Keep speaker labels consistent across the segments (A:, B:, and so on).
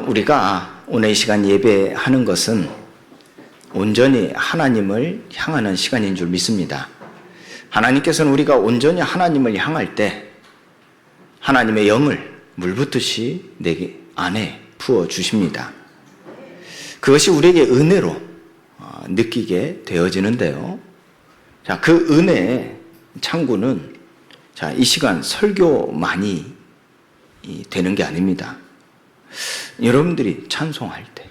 A: 우리가 오늘 이 시간 예배하는 것은 온전히 하나님을 향하는 시간인 줄 믿습니다. 하나님께서는 우리가 온전히 하나님을 향할 때 하나님의 영을 물붓듯이 내 안에 부어주십니다. 그것이 우리에게 은혜로 느끼게 되어지는데요. 자, 그 은혜의 창구는 이 시간 설교만이 되는 게 아닙니다. 여러분들이 찬송할 때,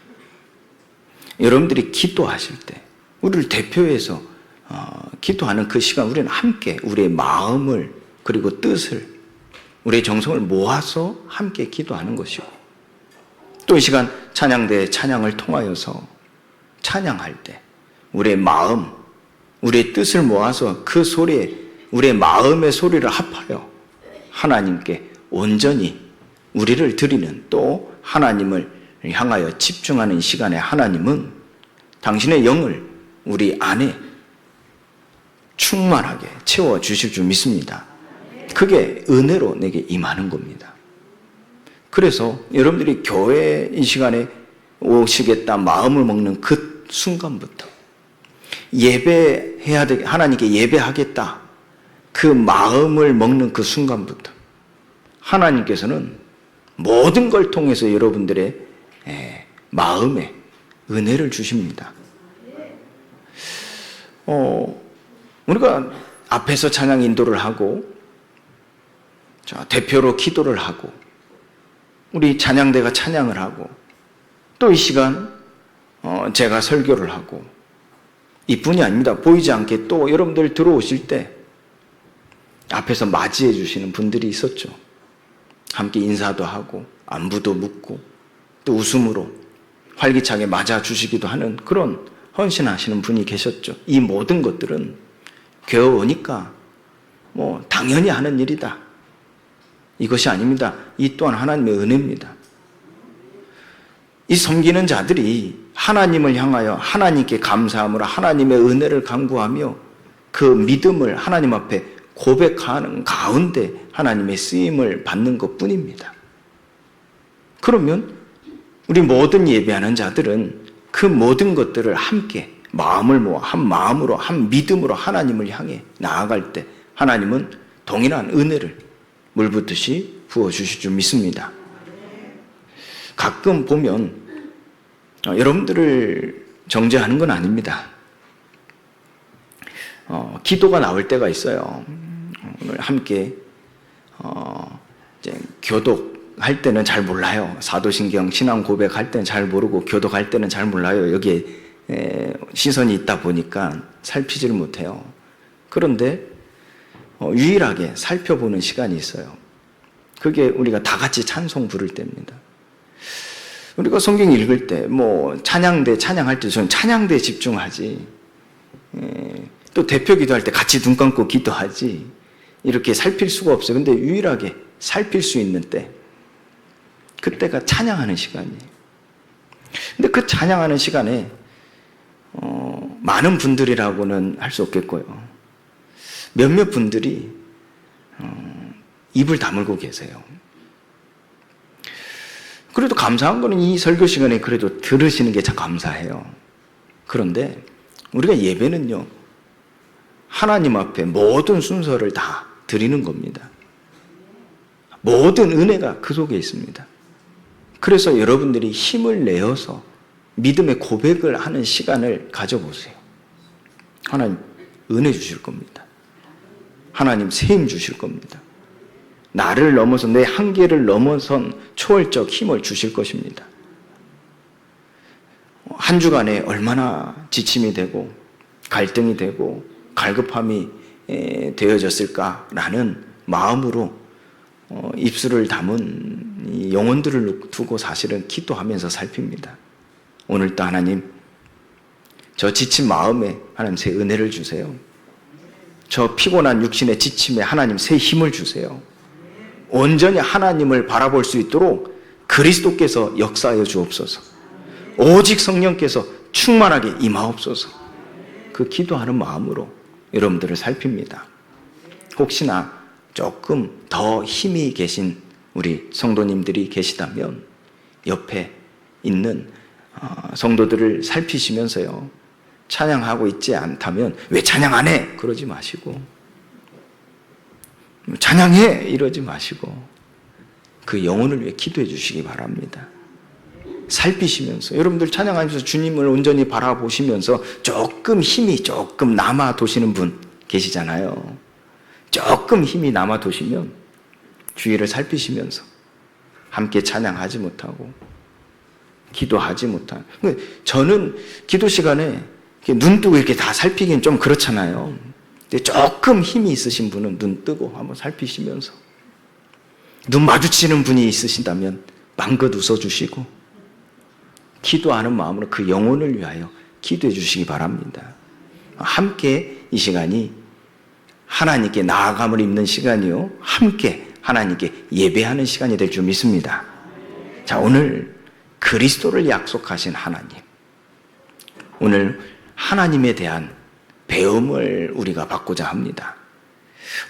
A: 여러분들이 기도하실 때, 우리를 대표해서 기도하는 그 시간 우리는 함께 우리의 마음을 그리고 뜻을, 우리의 정성을 모아서 함께 기도하는 것이고, 또 이 시간 찬양대의 찬양을 통하여서 찬양할 때 우리의 마음, 우리의 뜻을 모아서 그 소리에 우리의 마음의 소리를 합하여 하나님께 온전히 우리를 드리는, 또 하나님을 향하여 집중하는 시간에 하나님은 당신의 영을 우리 안에 충만하게 채워주실 줄 믿습니다. 그게 은혜로 내게 임하는 겁니다. 그래서 여러분들이 교회 이 시간에 오시겠다 마음을 먹는 그 순간부터 예배해야 되, 하나님께 예배하겠다 그 마음을 먹는 그 순간부터 하나님께서는 모든 걸 통해서 여러분들의 마음에 은혜를 주십니다. 우리가 앞에서 찬양 인도를 하고, 대표로 기도를 하고, 우리 찬양대가 찬양을 하고, 또 이 시간 제가 설교를 하고, 이뿐이 아닙니다. 보이지 않게 또 여러분들 들어오실 때 앞에서 맞이해 주시는 분들이 있었죠. 함께 인사도 하고 안부도 묻고 또 웃음으로 활기차게 맞아주시기도 하는 그런 헌신하시는 분이 계셨죠. 이 모든 것들은 교회 오니까 당연히 하는 일이다, 이것이 아닙니다. 이 또한 하나님의 은혜입니다. 이 섬기는 자들이 하나님을 향하여 하나님께 감사함으로 하나님의 은혜를 간구하며 그 믿음을 하나님 앞에 고백하는 가운데 하나님의 쓰임을 받는 것뿐입니다. 그러면 우리 모든 예배하는 자들은 그 모든 것들을 함께 마음을 모아 한 마음으로 한 믿음으로 하나님을 향해 나아갈 때 하나님은 동일한 은혜를 물붓듯이 부어주실 줄 믿습니다. 가끔 보면 여러분들을 정죄하는 건 아닙니다. 기도가 나올 때가 있어요. 오늘 함께 이제 교독할 때는 잘 몰라요. 사도신경 신앙 고백할 때는 잘 모르고 교독할 때는 잘 몰라요. 여기에 시선이 있다 보니까 살피지를 못해요. 그런데 유일하게 살펴보는 시간이 있어요. 그게 우리가 다 같이 찬송 부를 때입니다. 우리가 성경 읽을 때, 찬양대 찬양할 때 저는 찬양대에 집중하지, 또 대표 기도할 때 같이 눈 감고 기도하지, 이렇게 살필 수가 없어요. 근데 유일하게 살필 수 있는 때, 그때가 찬양하는 시간이에요. 근데 그 찬양하는 시간에 많은 분들이라고는 할 수 없겠고요, 몇몇 분들이 입을 다물고 계세요. 그래도 감사한 거는 이 설교 시간에 그래도 들으시는 게 참 감사해요. 그런데 우리가 예배는요, 하나님 앞에 모든 순서를 다 드리는 겁니다. 모든 은혜가 그 속에 있습니다. 그래서 여러분들이 힘을 내어서 믿음의 고백을 하는 시간을 가져보세요. 하나님 은혜 주실 겁니다. 하나님 세임 주실 겁니다. 나를 넘어서 내 한계를 넘어선 초월적 힘을 주실 것입니다. 한 주간에 얼마나 지침이 되고 갈등이 되고 갈급함이 되어졌을까라는 마음으로 입술을 담은 영혼들을 두고 사실은 기도하면서 살핍니다. 오늘도 하나님, 저 지친 마음에 하나님 새 은혜를 주세요. 저 피곤한 육신의 지침에 하나님 새 힘을 주세요. 온전히 하나님을 바라볼 수 있도록 그리스도께서 역사하여 주옵소서. 오직 성령께서 충만하게 임하옵소서. 그 기도하는 마음으로 여러분들을 살핍니다. 혹시나 조금 더 힘이 계신 우리 성도님들이 계시다면 옆에 있는 성도들을 살피시면서요, 찬양하고 있지 않다면 왜 찬양 안 해? 그러지 마시고, 찬양해! 이러지 마시고 그 영혼을 위해 기도해 주시기 바랍니다. 살피시면서, 여러분들 찬양하면서 주님을 온전히 바라보시면서 조금 힘이 조금 남아 도시는 분 계시잖아요. 조금 힘이 남아 도시면 주위를 살피시면서 함께 찬양하지 못하고 기도하지 못한, 저는 기도 시간에 눈 뜨고 이렇게 다 살피기는 좀 그렇잖아요. 근데 조금 힘이 있으신 분은 눈 뜨고 한번 살피시면서, 눈 마주치는 분이 있으신다면 마음껏 웃어주시고 기도하는 마음으로 그 영혼을 위하여 기도해 주시기 바랍니다. 함께 이 시간이 하나님께 나아감을 입는 시간이요, 함께 하나님께 예배하는 시간이 될 줄 믿습니다. 자, 오늘 그리스도를 약속하신 하나님, 오늘 하나님에 대한 배움을 우리가 받고자 합니다.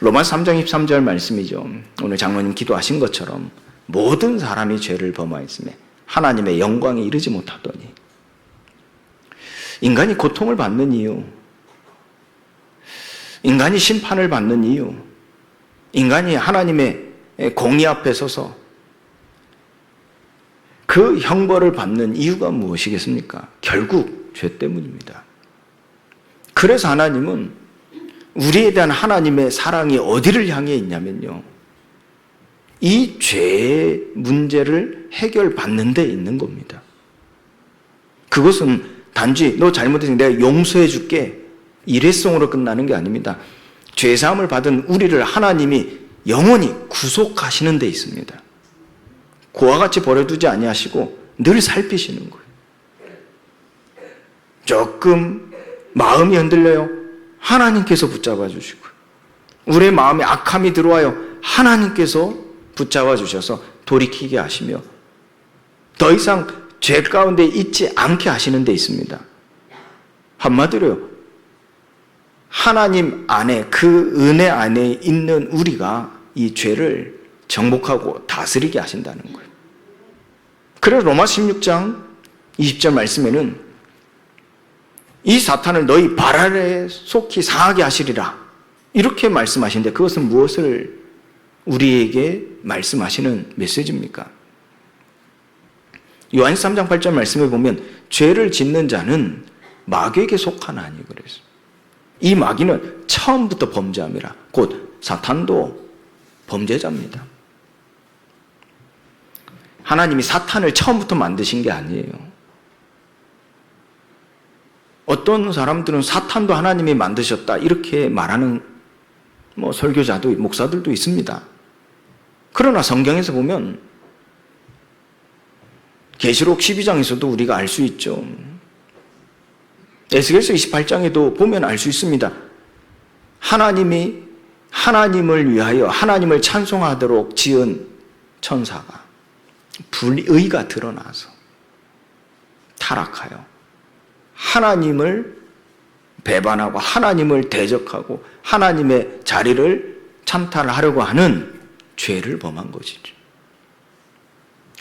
A: 로마서 3장 23절 말씀이죠. 오늘 장로님 기도하신 것처럼 모든 사람이 죄를 범하였으며 하나님의 영광에 이르지 못하더니, 인간이 고통을 받는 이유, 인간이 심판을 받는 이유, 인간이 하나님의 공의 앞에 서서 그 형벌을 받는 이유가 무엇이겠습니까? 결국 죄 때문입니다. 그래서 하나님은 우리에 대한 하나님의 사랑이 어디를 향해 있냐면요, 이 죄의 문제를 해결받는 데 있는 겁니다. 그것은 단지 너 잘못했으니 내가 용서해 줄게, 일회성으로 끝나는 게 아닙니다. 죄사함을 받은 우리를 하나님이 영원히 구속하시는 데 있습니다. 고와 같이 버려두지 아니하시고 늘 살피시는 거예요. 조금 마음이 흔들려요, 하나님께서 붙잡아 주시고, 우리의 마음에 악함이 들어와요, 하나님께서 붙잡아 주셔서 돌이키게 하시며 더 이상 죄 가운데 있지 않게 하시는 데 있습니다. 한마디로요, 하나님 안에, 그 은혜 안에 있는 우리가 이 죄를 정복하고 다스리게 하신다는 거예요. 그래서 로마 16장 20절 말씀에는 이 사탄을 너희 발 아래 속히 상하게 하시리라, 이렇게 말씀하시는데, 그것은 무엇을 우리에게 말씀하시는 메시지입니까? 요한서 3장 8절 말씀에 보면 죄를 짓는 자는 마귀에게 속하나니 그래서 이 마귀는 처음부터 범죄함이라, 곧 사탄도 범죄자입니다. 하나님이 사탄을 처음부터 만드신 게 아니에요. 어떤 사람들은 사탄도 하나님이 만드셨다 이렇게 말하는 설교자도, 목사들도 있습니다. 그러나 성경에서 보면, 계시록 12장에서도 우리가 알 수 있죠. 에스겔서 28장에도 보면 알 수 있습니다. 하나님이 하나님을 위하여 하나님을 찬송하도록 지은 천사가 불의가 드러나서 타락하여 하나님을 배반하고 하나님을 대적하고 하나님의 자리를 참탈하려고 하는 죄를 범한 것이죠.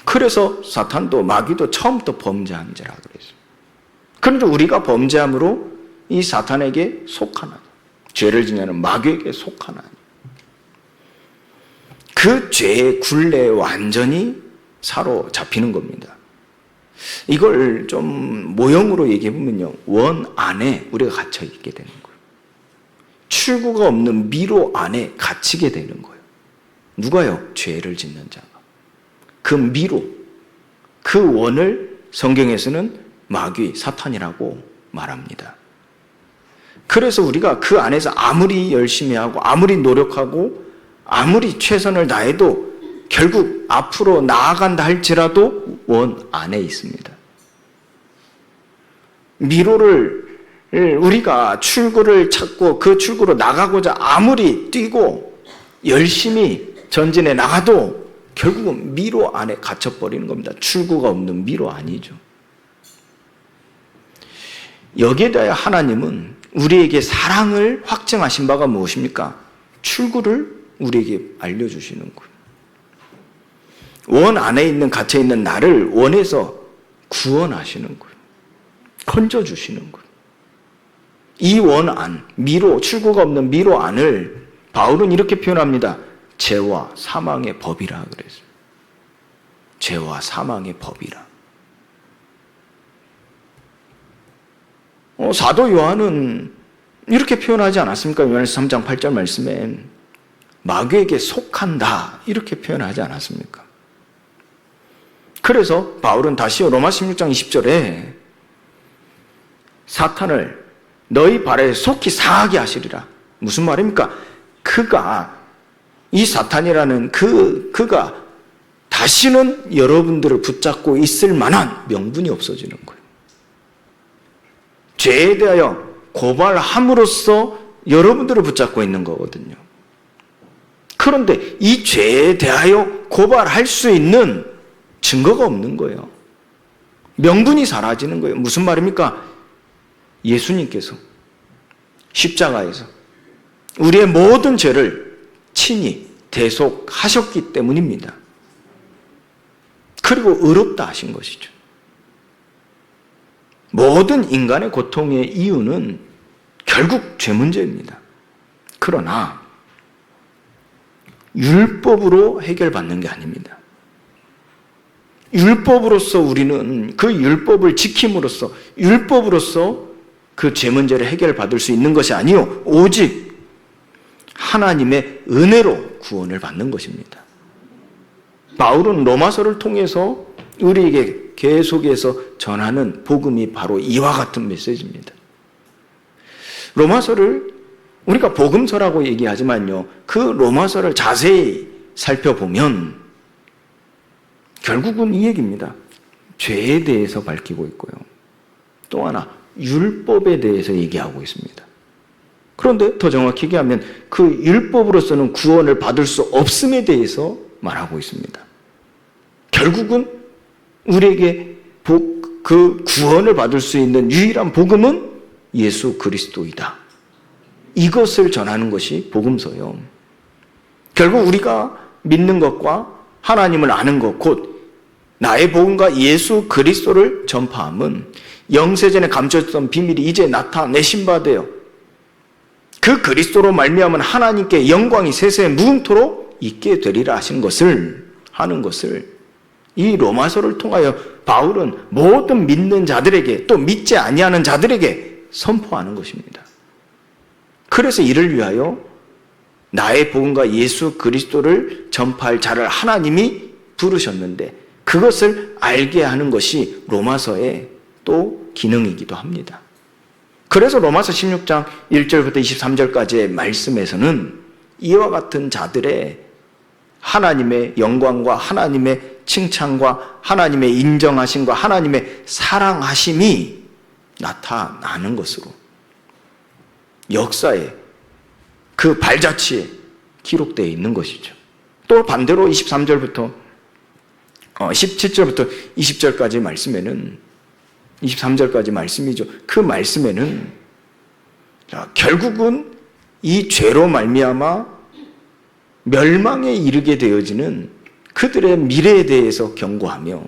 A: 그래서 사탄도 마귀도 처음부터 범죄한 자라 그랬어요. 그런데 우리가 범죄함으로 이 사탄에게 속하나니, 죄를 지냐는 마귀에게 속하나니, 그 죄의 굴레에 완전히 사로잡히는 겁니다. 이걸 좀 모형으로 얘기해보면요, 원 안에 우리가 갇혀 있게 되는 거예요. 출구가 없는 미로 안에 갇히게 되는 거예요. 누가요? 죄를 짓는 자가. 그 미로, 그 원을 성경에서는 마귀, 사탄이라고 말합니다. 그래서 우리가 그 안에서 아무리 열심히 하고 아무리 노력하고 아무리 최선을 다해도 결국 앞으로 나아간다 할지라도 원 안에 있습니다. 미로를 우리가 출구를 찾고 그 출구로 나가고자 아무리 뛰고 열심히 전진해 나가도 결국은 미로 안에 갇혀버리는 겁니다. 출구가 없는 미로 아니죠. 여기에 대하여 하나님은 우리에게 사랑을 확증하신 바가 무엇입니까? 출구를 우리에게 알려주시는 거예요. 원 안에 있는 갇혀 있는 나를 원에서 구원하시는 거예요. 건져주시는 거예요. 이 원 안, 미로, 출구가 없는 미로 안을 바울은 이렇게 표현합니다. 죄와 사망의 법이라 그랬어요. 죄와 사망의 법이라. 사도 요한은 이렇게 표현하지 않았습니까? 요한일서 3장 8절 말씀에 마귀에게 속한다 이렇게 표현하지 않았습니까? 그래서 바울은 다시요 로마 16장 20절에 사탄을 너희 발에 속히 상하게 하시리라. 무슨 말입니까? 이 사탄이라는 그가 다시는 여러분들을 붙잡고 있을 만한 명분이 없어지는 거예요. 죄에 대하여 고발함으로써 여러분들을 붙잡고 있는 거거든요. 그런데 이 죄에 대하여 고발할 수 있는 증거가 없는 거예요. 명분이 사라지는 거예요. 무슨 말입니까? 예수님께서 십자가에서 우리의 모든 죄를 친히 대속하셨기 때문입니다. 그리고 의롭다 하신 것이죠. 모든 인간의 고통의 이유는 결국 죄 문제입니다. 그러나 율법으로 해결받는 게 아닙니다. 율법으로서 우리는 그 율법을 지킴으로써 율법으로서 그 죄 문제를 해결받을 수 있는 것이 아니요 오직 하나님의 은혜로 구원을 받는 것입니다. 바울은 로마서를 통해서 우리에게 계속해서 전하는 복음이 바로 이와 같은 메시지입니다. 로마서를 우리가 복음서라고 얘기하지만요, 그 로마서를 자세히 살펴보면 결국은 이 얘기입니다. 죄에 대해서 밝히고 있고요. 또 하나 율법에 대해서 얘기하고 있습니다. 그런데 더 정확히 얘기하면 그 율법으로서는 구원을 받을 수 없음에 대해서 말하고 있습니다. 결국은 우리에게 그 구원을 받을 수 있는 유일한 복음은 예수 그리스도이다. 이것을 전하는 것이 복음서요. 결국 우리가 믿는 것과 하나님을 아는 것, 곧 나의 복음과 예수 그리스도를 전파함은 영세전에 감춰졌던 비밀이 이제 나타내신 바 되어 그 그리스도로 말미암은 하나님께 영광이 세세 무궁토록 있게 되리라 하는 것을 이 로마서를 통하여 바울은 모든 믿는 자들에게 또 믿지 아니하는 자들에게 선포하는 것입니다. 그래서 이를 위하여 나의 복음과 예수 그리스도를 전파할 자를 하나님이 부르셨는데 그것을 알게 하는 것이 로마서의 또 기능이기도 합니다. 그래서 로마서 16장 1절부터 23절까지의 말씀에서는 이와 같은 자들의 하나님의 영광과 하나님의 칭찬과 하나님의 인정하심과 하나님의 사랑하심이 나타나는 것으로 역사에 그 발자취에 기록되어 있는 것이죠. 또 반대로 23절부터 17절부터 20절까지 말씀에는 23절까지 말씀이죠. 그 말씀에는 결국은 이 죄로 말미암아 멸망에 이르게 되어지는 그들의 미래에 대해서 경고하며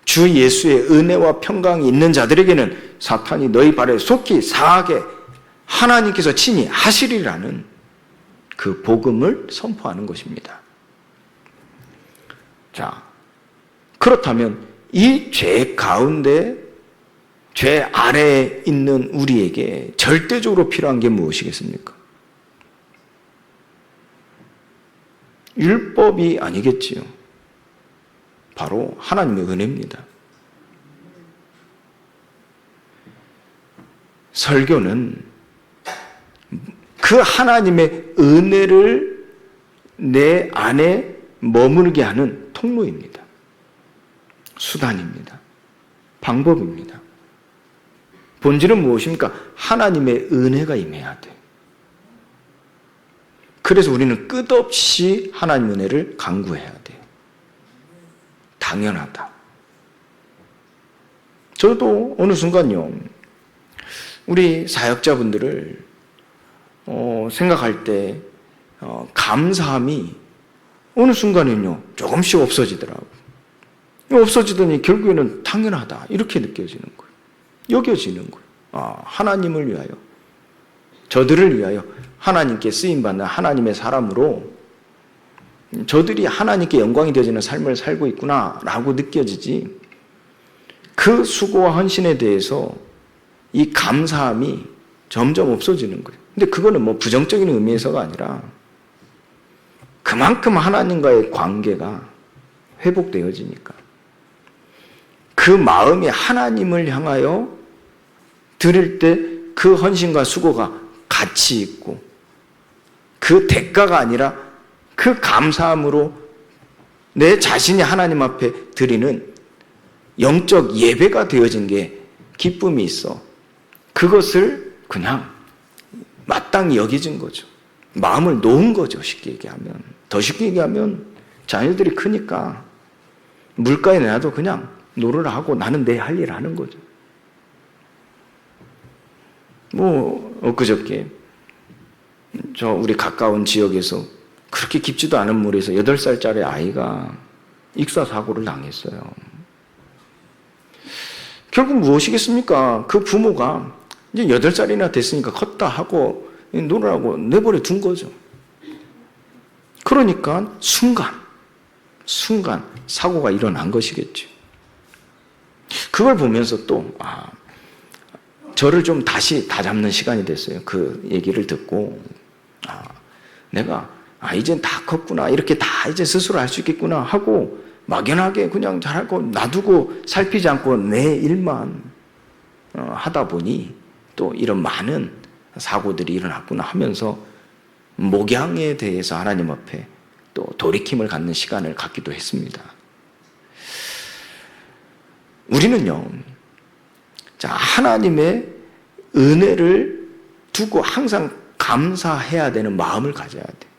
A: 주 예수의 은혜와 평강이 있는 자들에게는 사탄이 너희 발에 속히 상하게 하나님께서 친히 하시리라는 그 복음을 선포하는 것입니다. 자, 그렇다면 이 죄 가운데 죄 아래에 있는 우리에게 절대적으로 필요한 게 무엇이겠습니까? 율법이 아니겠지요. 바로 하나님의 은혜입니다. 설교는 그 하나님의 은혜를 내 안에 머무르게 하는 통로입니다. 수단입니다. 방법입니다. 본질은 무엇입니까? 하나님의 은혜가 임해야 돼요. 그래서 우리는 끝없이 하나님의 은혜를 간구해야 돼요. 당연하다. 저도 어느 순간요, 우리 사역자분들을 생각할 때 감사함이 어느 순간에는요, 조금씩 없어지더라고요. 없어지더니 결국에는 당연하다, 이렇게 느껴지는 거예요. 여겨지는 거예요. 아, 하나님을 위하여, 저들을 위하여 하나님께 쓰임받는 하나님의 사람으로 저들이 하나님께 영광이 되어지는 삶을 살고 있구나라고 느껴지지, 그 수고와 헌신에 대해서 이 감사함이 점점 없어지는 거예요. 근데 그거는 뭐 부정적인 의미에서가 아니라 그만큼 하나님과의 관계가 회복되어지니까 그 마음이 하나님을 향하여 드릴 때 그 헌신과 수고가 가치 있고, 그 대가가 아니라 그 감사함으로 내 자신이 하나님 앞에 드리는 영적 예배가 되어진 게 기쁨이 있어. 그것을 그냥 마땅히 여겨진 거죠. 마음을 놓은 거죠. 쉽게 얘기하면. 더 쉽게 얘기하면 자녀들이 크니까 물가에 내놔도 그냥 놀으라 하고 나는 내 할 일을 하는 거죠. 엊그저께 우리 가까운 지역에서 그렇게 깊지도 않은 물에서 8살짜리 아이가 익사사고를 당했어요. 결국 무엇이겠습니까? 그 부모가 이제 8살이나 됐으니까 컸다 하고 놀으라고 내버려 둔 거죠. 그러니까 순간 사고가 일어난 것이겠죠. 그걸 보면서 또 저를 좀 다시 다잡는 시간이 됐어요. 그 얘기를 듣고 내가 이젠 다 컸구나, 이렇게 다 이제 스스로 할 수 있겠구나 하고 막연하게 그냥 잘하고 놔두고 살피지 않고 내 일만 하다 보니 또 이런 많은 사고들이 일어났구나 하면서 목양에 대해서 하나님 앞에 또 돌이킴을 갖는 시간을 갖기도 했습니다. 우리는요, 하나님의 은혜를 두고 항상 감사해야 되는 마음을 가져야 돼요.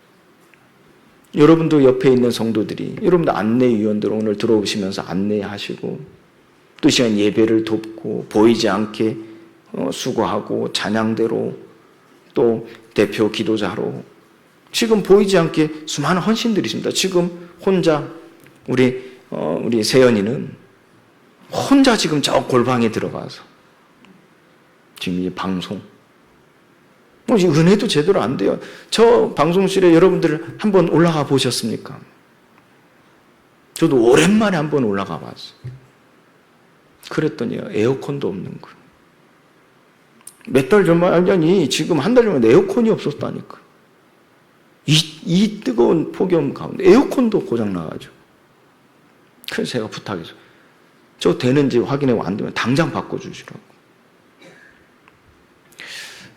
A: 여러분도 옆에 있는 성도들이, 여러분도 안내위원들 오늘 들어오시면서 안내하시고 또 이 시간 예배를 돕고 보이지 않게 수고하고 찬양대로 또 대표 기도자로 지금 보이지 않게 수많은 헌신들이 있습니다. 지금 혼자 우리 세연이는 혼자 지금 저 골방에 들어가서 지금 이 방송 은혜도 제대로 안 돼요. 저 방송실에 여러분들 한번 올라가 보셨습니까? 저도 오랜만에 한번 올라가 봤어요. 그랬더니 에어컨도 없는 거예요. 몇 달 전만, 아니 지금 한 달 전에 에어컨이 없었다니까. 이 뜨거운 폭염 가운데 에어컨도 고장 나가지고. 그래서 제가 부탁해서 저 되는지 확인하고 안 되면 당장 바꿔주시라고.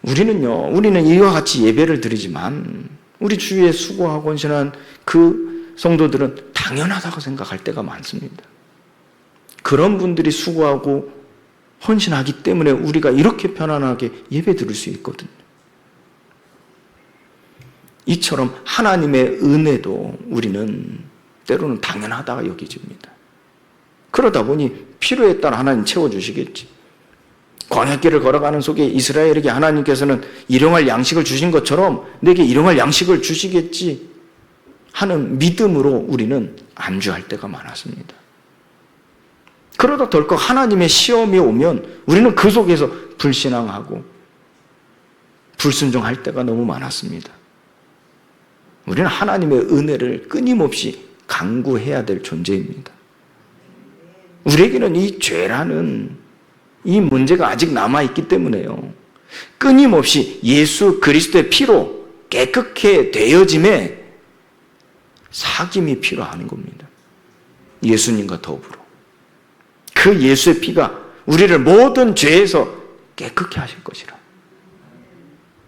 A: 우리는 이와 같이 예배를 드리지만 우리 주위에 수고하고 헌신한 그 성도들은 당연하다고 생각할 때가 많습니다. 그런 분들이 수고하고 헌신하기 때문에 우리가 이렇게 편안하게 예배 드릴 수 있거든요. 이처럼 하나님의 은혜도 우리는 때로는 당연하다고 여기집니다. 그러다 보니 필요에 따라 하나님 채워주시겠지. 광야길을 걸어가는 속에 이스라엘에게 하나님께서는 일용할 양식을 주신 것처럼 내게 일용할 양식을 주시겠지 하는 믿음으로 우리는 안주할 때가 많았습니다. 그러다 덜컥 하나님의 시험이 오면 우리는 그 속에서 불신앙하고 불순종할 때가 너무 많았습니다. 우리는 하나님의 은혜를 끊임없이 간구해야 될 존재입니다. 우리에게는 이 죄라는 이 문제가 아직 남아있기 때문에요. 끊임없이 예수 그리스도의 피로 깨끗게 되어짐에 사김이 필요한 겁니다. 예수님과 더불어. 그 예수의 피가 우리를 모든 죄에서 깨끗게 하실 것이라.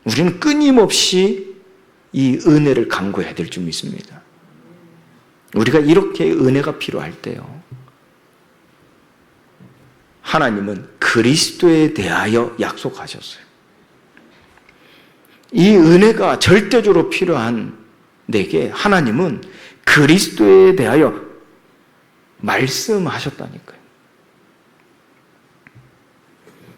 A: 우리는 끊임없이 이 은혜를 간구해야 될 줄 믿습니다. 우리가 이렇게 은혜가 필요할 때요, 하나님은 그리스도에 대하여 약속하셨어요. 이 은혜가 절대적으로 필요한 내게 하나님은 그리스도에 대하여 말씀하셨다니까요.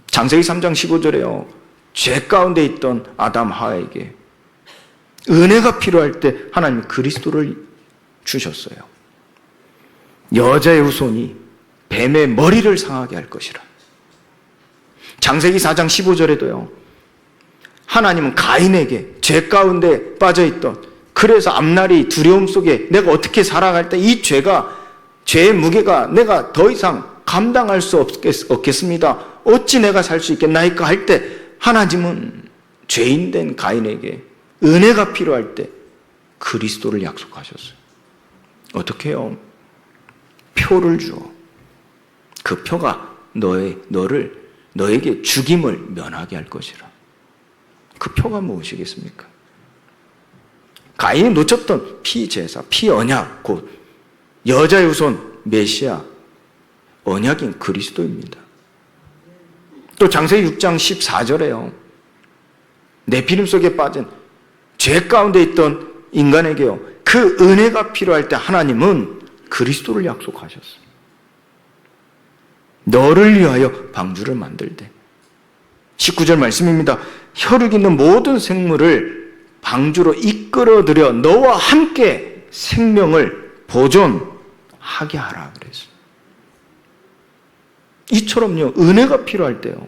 A: 창세기 3장 15절에요. 죄 가운데 있던 아담 하와에게 은혜가 필요할 때 하나님이 그리스도를 주셨어요. 여자의 후손이 뱀의 머리를 상하게 할 것이라. 창세기 4장 15절에도요. 하나님은 가인에게 죄 가운데 빠져있던, 그래서 앞날이 두려움 속에 내가 어떻게 살아갈 때 이 죄의 무게가 내가 더 이상 감당할 수 없겠습니다. 어찌 내가 살 수 있겠나이까 할 때 하나님은 죄인된 가인에게 은혜가 필요할 때 그리스도를 약속하셨어요. 어떻게 해요? 표를 주어. 그 표가 너에게 죽임을 면하게 할 것이라. 그 표가 무엇이겠습니까? 가인이 놓쳤던 피제사, 피언약, 곧 여자의 후손 메시아, 언약인 그리스도입니다. 또 창세기 6장 14절에요. 네피림 속에 빠진 죄 가운데 있던 인간에게요, 그 은혜가 필요할 때 하나님은 그리스도를 약속하셨어요. 너를 위하여 방주를 만들되. 19절 말씀입니다. 혈육 있는 모든 생물을 방주로 이끌어들여 너와 함께 생명을 보존하게 하라 그랬어요. 이처럼요, 은혜가 필요할 때요,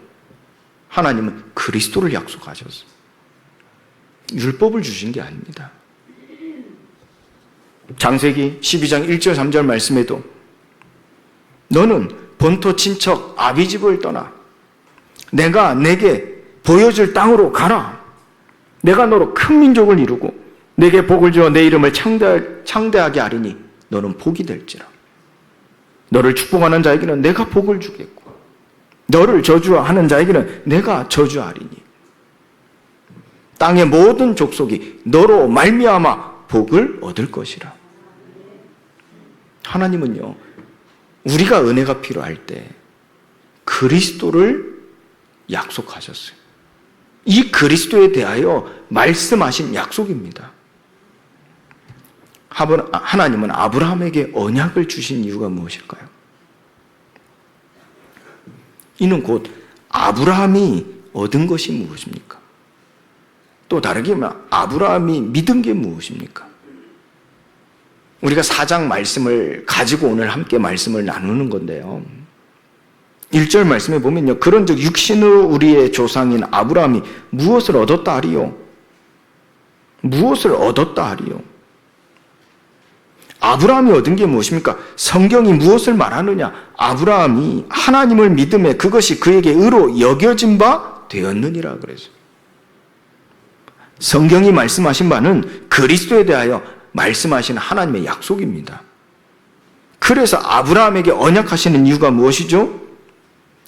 A: 하나님은 그리스도를 약속하셨어요. 율법을 주신 게 아닙니다. 창세기 12장 1절 3절 말씀에도 너는 본토 친척 아비집을 떠나 내가 내게 보여줄 땅으로 가라. 내가 너로 큰 민족을 이루고 내게 복을 주어 내 이름을 창대하게 하리니 너는 복이 될지라. 너를 축복하는 자에게는 내가 복을 주겠고 너를 저주하는 자에게는 내가 저주하리니 땅의 모든 족속이 너로 말미암아 복을 얻을 것이라. 하나님은요, 우리가 은혜가 필요할 때 그리스도를 약속하셨어요. 이 그리스도에 대하여 말씀하신 약속입니다. 하나님은 아브라함에게 언약을 주신 이유가 무엇일까요? 이는 곧 아브라함이 얻은 것이 무엇입니까? 또 다르게 말하면 아브라함이 믿은 게 무엇입니까? 우리가 4장 말씀을 가지고 오늘 함께 말씀을 나누는 건데요. 1절 말씀에 보면요. 그런즉 육신으로 우리의 조상인 아브라함이 무엇을 얻었다 하리요? 무엇을 얻었다 하리요? 아브라함이 얻은 게 무엇입니까? 성경이 무엇을 말하느냐? 아브라함이 하나님을 믿음에 그것이 그에게 의로 여겨진 바 되었느니라 그랬어요. 성경이 말씀하신 바는 그리스도에 대하여 말씀하신 하나님의 약속입니다. 그래서 아브라함에게 언약하시는 이유가 무엇이죠?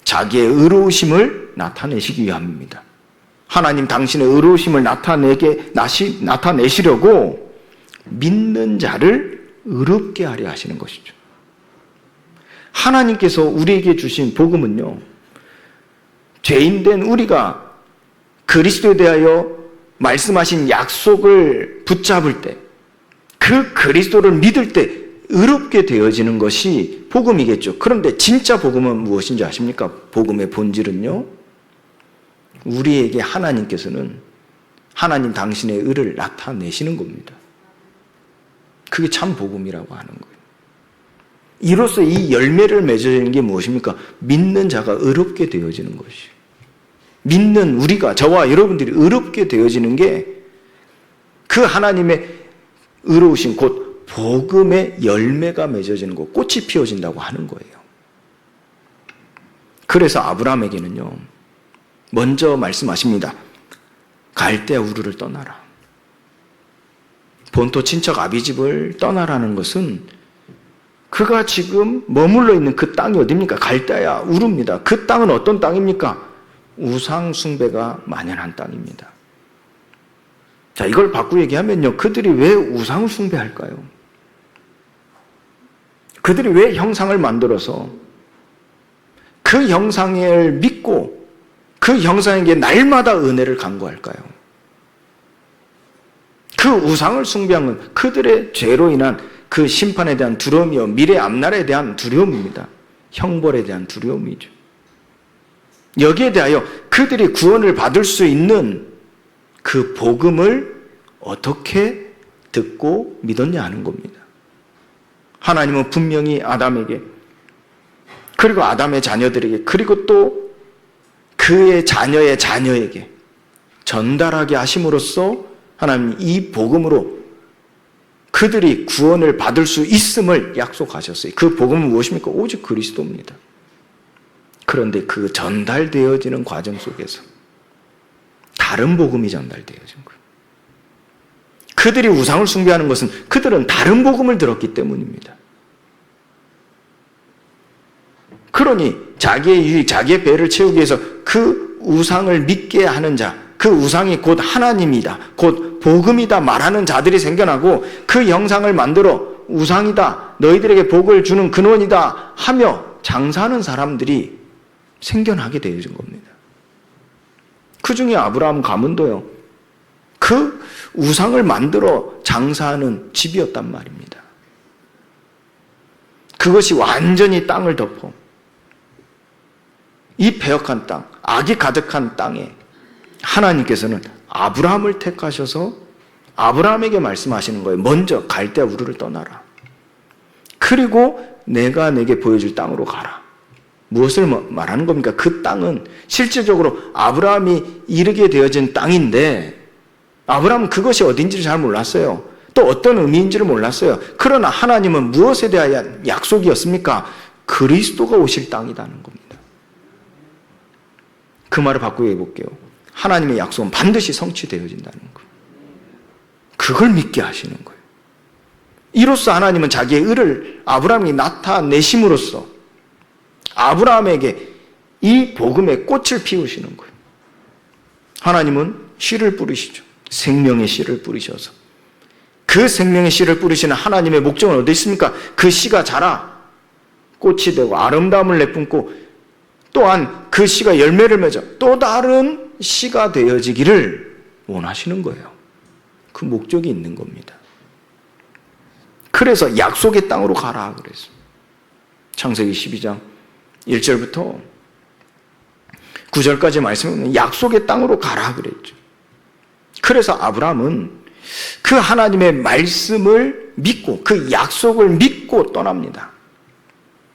A: 자기의 의로우심을 나타내시기 위함입니다. 하나님 당신의 의로우심을 나타내시려고 믿는 자를 의롭게 하려 하시는 것이죠. 하나님께서 우리에게 주신 복음은요, 죄인된 우리가 그리스도에 대하여 말씀하신 약속을 붙잡을 때, 그 그리스도를 믿을 때 의롭게 되어지는 것이 복음이겠죠. 그런데 진짜 복음은 무엇인지 아십니까? 복음의 본질은요, 우리에게 하나님께서는 하나님 당신의 의를 나타내시는 겁니다. 그게 참 복음이라고 하는 거예요. 이로써 이 열매를 맺어지는 게 무엇입니까? 믿는 자가 의롭게 되어지는 것이에요. 믿는 우리가, 저와 여러분들이 의롭게 되어지는 게 그 하나님의 의로우신 곧 복음의 열매가 맺어지는 것, 꽃이 피어진다고 하는 거예요. 그래서 아브라함에게는요, 먼저 말씀하십니다. 갈대아 우르를 떠나라. 본토 친척 아비집을 떠나라는 것은 그가 지금 머물러 있는 그 땅이 어디입니까? 갈대아 우르입니다. 그 땅은 어떤 땅입니까? 우상 숭배가 만연한 땅입니다. 자, 이걸 바꾸고 얘기하면요, 그들이 왜 우상을 숭배할까요? 그들이 왜 형상을 만들어서 그 형상을 믿고 그 형상에게 날마다 은혜를 간구할까요? 그 우상을 숭배한 건 그들의 죄로 인한 그 심판에 대한 두려움이요, 미래 앞날에 대한 두려움입니다. 형벌에 대한 두려움이죠. 여기에 대하여 그들이 구원을 받을 수 있는 그 복음을 어떻게 듣고 믿었냐 하는 겁니다. 하나님은 분명히 아담에게, 그리고 아담의 자녀들에게, 그리고 또 그의 자녀의 자녀에게 전달하게 하심으로써 하나님 이 복음으로 그들이 구원을 받을 수 있음을 약속하셨어요. 그 복음은 무엇입니까? 오직 그리스도입니다. 그런데 그 전달되어지는 과정 속에서 다른 복음이 전달되어진 거예요. 그들이 우상을 숭배하는 것은 그들은 다른 복음을 들었기 때문입니다. 그러니 자기의 유익, 자기의 배를 채우기 위해서 그 우상을 믿게 하는 자, 그 우상이 곧 하나님이다, 곧 복음이다 말하는 자들이 생겨나고 그 형상을 만들어 우상이다, 너희들에게 복을 주는 근원이다 하며 장사하는 사람들이 생겨나게 되어진 겁니다. 그 중에 아브라함 가문도요, 그 우상을 만들어 장사하는 집이었단 말입니다. 그것이 완전히 땅을 덮어 이 패역한 땅, 악이 가득한 땅에 하나님께서는 아브라함을 택하셔서 아브라함에게 말씀하시는 거예요. 먼저 갈대아 우르를 떠나라. 그리고 내가 내게 보여줄 땅으로 가라. 무엇을 말하는 겁니까? 그 땅은 실질적으로 아브라함이 이르게 되어진 땅인데 아브라함은 그것이 어딘지를 잘 몰랐어요. 또 어떤 의미인지를 몰랐어요. 그러나 하나님은 무엇에 대한 약속이었습니까? 그리스도가 오실 땅이라는 겁니다. 그 말을 바꾸어 해볼게요. 하나님의 약속은 반드시 성취되어진다는 거예요. 그걸 믿게 하시는 거예요. 이로써 하나님은 자기의 의를 아브라함이 나타내심으로써 아브라함에게 이 복음의 꽃을 피우시는 거예요. 하나님은 씨를 뿌리시죠. 생명의 씨를 뿌리셔서 그 생명의 씨를 뿌리시는 하나님의 목적은 어디 있습니까? 그 씨가 자라 꽃이 되고 아름다움을 내뿜고 또한 그 씨가 열매를 맺어 또 다른 씨가 되어지기를 원하시는 거예요. 그 목적이 있는 겁니다. 그래서 약속의 땅으로 가라 그랬어요. 창세기 12장 1절부터 9절까지 말씀은 약속의 땅으로 가라 그랬죠. 그래서 아브라함은 그 하나님의 말씀을 믿고 그 약속을 믿고 떠납니다.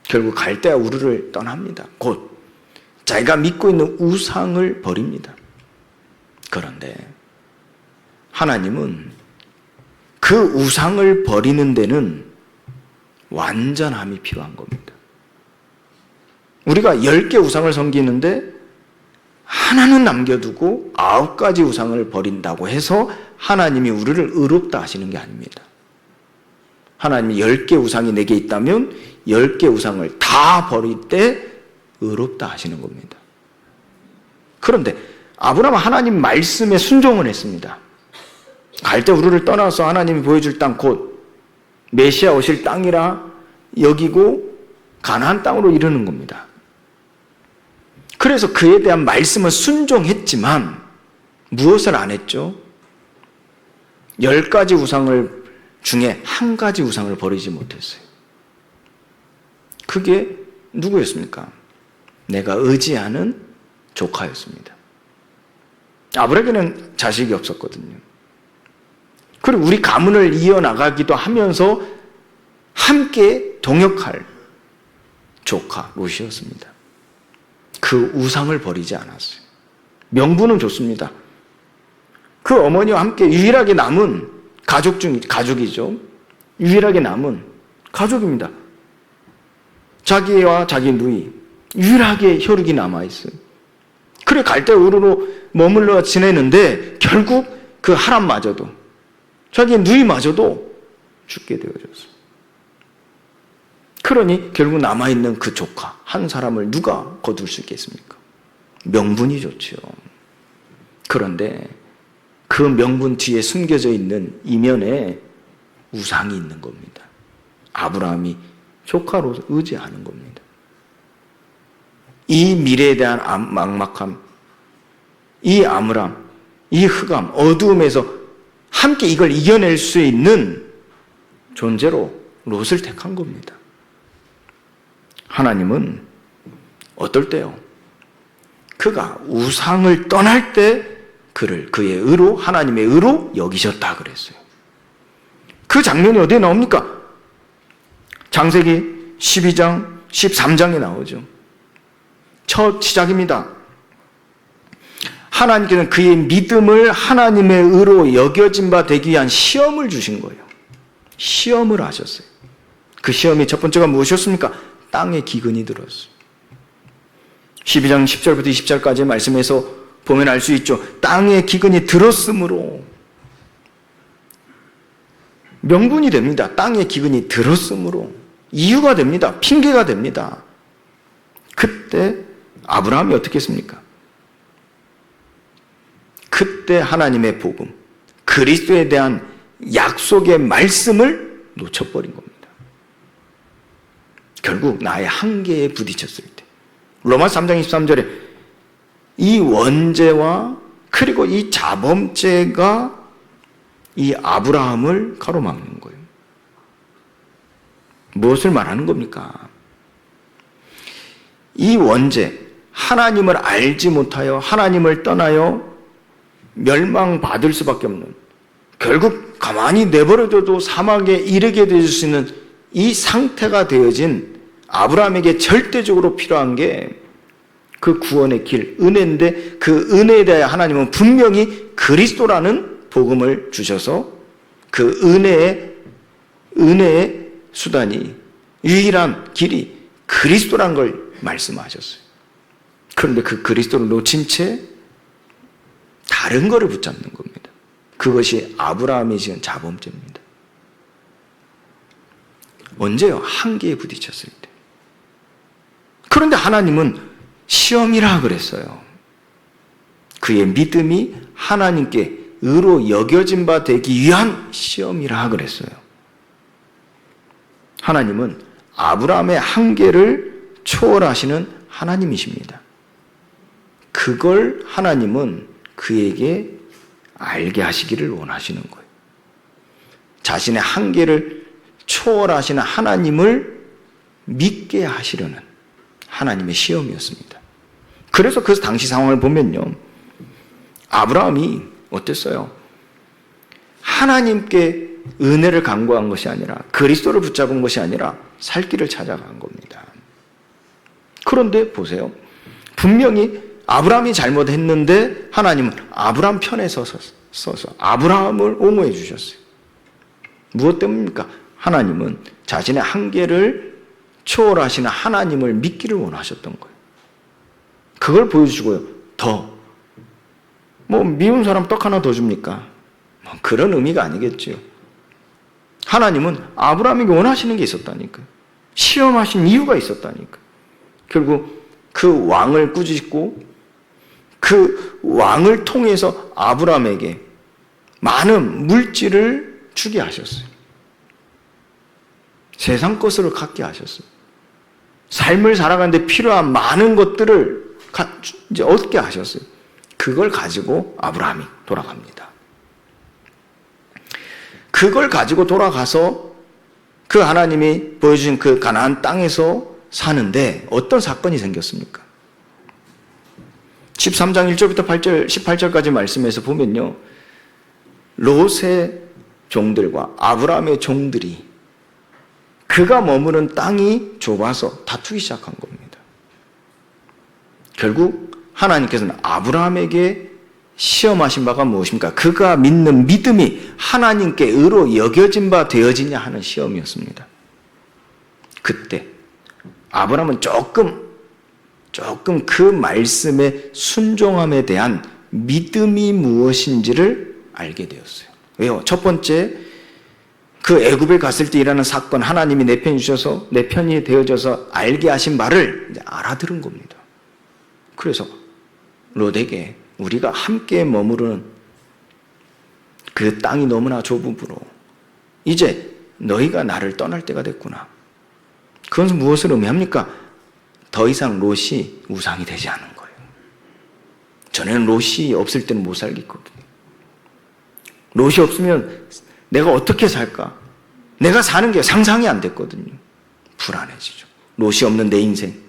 A: 결국 갈대아 우르를 떠납니다. 곧 자기가 믿고 있는 우상을 버립니다. 그런데 하나님은 그 우상을 버리는 데는 완전함이 필요한 겁니다. 우리가 10개 우상을 섬기는데 하나는 남겨두고 9가지 우상을 버린다고 해서 하나님이 우리를 의롭다 하시는 게 아닙니다. 하나님이 10개 우상이 내게 있다면 10개 우상을 다 버릴 때 의롭다 하시는 겁니다. 그런데 아브라함은 하나님 말씀에 순종을 했습니다. 갈대 우르를 떠나서 하나님이 보여줄 땅 곧 메시아 오실 땅이라 여기고 가나안 땅으로 이르는 겁니다. 그래서 그에 대한 말씀은 순종했지만 무엇을 안 했죠? 10가지 우상을 중에 한 가지 우상을 버리지 못했어요. 그게 누구였습니까? 내가 의지하는 조카였습니다. 아브라함에게는 자식이 없었거든요. 그리고 우리 가문을 이어나가기도 하면서 함께 동역할 조카 롯이었습니다. 그 우상을 버리지 않았어요. 명분은 좋습니다. 그 어머니와 함께 유일하게 남은 가족이죠. 유일하게 남은 가족입니다. 자기와 자기 누이 유일하게 혈육이 남아있어요. 그래 갈대아 우르로 머물러 지내는데 결국 그 하람마저도 자기 누이마저도 죽게 되어졌어요. 그러니 결국 남아있는 그 조카 한 사람을 누가 거둘 수 있겠습니까? 명분이 좋죠. 그런데 그 명분 뒤에 숨겨져 있는 이면에 우상이 있는 겁니다. 아브라함이 조카로 의지하는 겁니다. 이 미래에 대한 막막함, 이 암울함, 이 흑암, 어두움에서 함께 이걸 이겨낼 수 있는 존재로 롯을 택한 겁니다. 하나님은 어떨 때요? 그가 우상을 떠날 때 그를 그의 의로, 하나님의 의로 여기셨다 그랬어요. 그 장면이 어디에 나옵니까? 창세기 12장, 13장에 나오죠. 첫 시작입니다. 하나님께서는 그의 믿음을 하나님의 의로 여겨진 바 되기 위한 시험을 주신 거예요. 시험을 하셨어요. 그 시험이 첫 번째가 무엇이었습니까? 땅에 기근이 들었어요. 12장 10절부터 20절까지의 말씀에서 보면 알 수 있죠. 땅에 기근이 들었으므로, 명분이 됩니다. 땅에 기근이 들었으므로 이유가 됩니다. 핑계가 됩니다. 그때 아브라함이 어떻게 했습니까? 그때 하나님의 복음, 그리스도에 대한 약속의 말씀을 놓쳐버린 겁니다. 결국 나의 한계에 부딪혔을 때, 로마서 3장 23절에 이 원죄와 그리고 이 자범죄가 이 아브라함을 가로막는 거예요. 무엇을 말하는 겁니까? 이 원죄, 하나님을 알지 못하여 하나님을 떠나여 멸망받을 수밖에 없는, 결국 가만히 내버려둬도 사막에 이르게 될 수 있는 이 상태가 되어진 아브라함에게 절대적으로 필요한 게 그 구원의 길, 은혜인데, 그 은혜에 대해 하나님은 분명히 그리스도라는 복음을 주셔서 그 은혜의 수단이, 유일한 길이 그리스도란 걸 말씀하셨어요. 그런데 그 그리스도를 놓친 채 다른 거를 붙잡는 겁니다. 그것이 아브라함이 지은 자범죄입니다. 언제요? 한계에 부딪혔을 때. 그런데 하나님은 시험이라 그랬어요. 그의 믿음이 하나님께 의로 여겨진 바 되기 위한 시험이라 그랬어요. 하나님은 아브라함의 한계를 초월하시는 하나님이십니다. 그걸 하나님은 그에게 알게 하시기를 원하시는 거예요. 자신의 한계를 초월하시는 하나님을 믿게 하시려는 하나님의 시험이었습니다. 그래서 그 당시 상황을 보면요, 아브라함이 어땠어요? 하나님께 은혜를 간구한 것이 아니라, 그리스도를 붙잡은 것이 아니라 살 길을 찾아간 겁니다. 그런데 보세요. 분명히 아브라함이 잘못했는데 하나님은 아브라함 편에 서서 아브라함을 옹호해 주셨어요. 무엇 때문입니까? 하나님은 자신의 한계를 초월하시는 하나님을 믿기를 원하셨던 거예요. 그걸 보여주고요. 미운 사람 떡 하나 더 줍니까? 그런 의미가 아니겠죠. 하나님은 아브라함에게 원하시는 게 있었다니까요. 시험하신 이유가 있었다니까요. 결국 그 왕을 꾸짖고 그 왕을 통해서 아브라함에게 많은 물질을 주게 하셨어요. 세상 것을 갖게 하셨어요. 삶을 살아가는데 필요한 많은 것들을 이제 얻게 하셨어요. 그걸 가지고 아브라함이 돌아갑니다. 그걸 가지고 돌아가서 그 하나님이 보여주신 그 가나안 땅에서 사는데 어떤 사건이 생겼습니까? 13장 1절부터 8절, 18절까지 말씀에서 보면요, 롯의 종들과 아브라함의 종들이 그가 머무는 땅이 좁아서 다투기 시작한 겁니다. 결국 하나님께서는 아브라함에게 시험하신 바가 무엇입니까? 그가 믿는 믿음이 하나님께 의로 여겨진 바 되어지냐 하는 시험이었습니다. 그때 아브라함은 조금 그 말씀의 순종함에 대한 믿음이 무엇인지를 알게 되었어요. 왜요? 첫 번째, 그 애굽에 갔을 때 일어나는 사건, 하나님이 내 편이 주셔서, 내 편이 되어져서 알게 하신 말을 이제 알아들은 겁니다. 그래서 롯에게 우리가 함께 머무르는 그 땅이 너무나 좁으므로 이제 너희가 나를 떠날 때가 됐구나. 그것은 무엇을 의미합니까? 더 이상 롯이 우상이 되지 않은 거예요. 전에는 롯이 없을 때는 못 살겠거든요. 롯이 없으면 내가 어떻게 살까? 내가 사는 게 상상이 안 됐거든요. 불안해지죠. 롯이 없는 내 인생.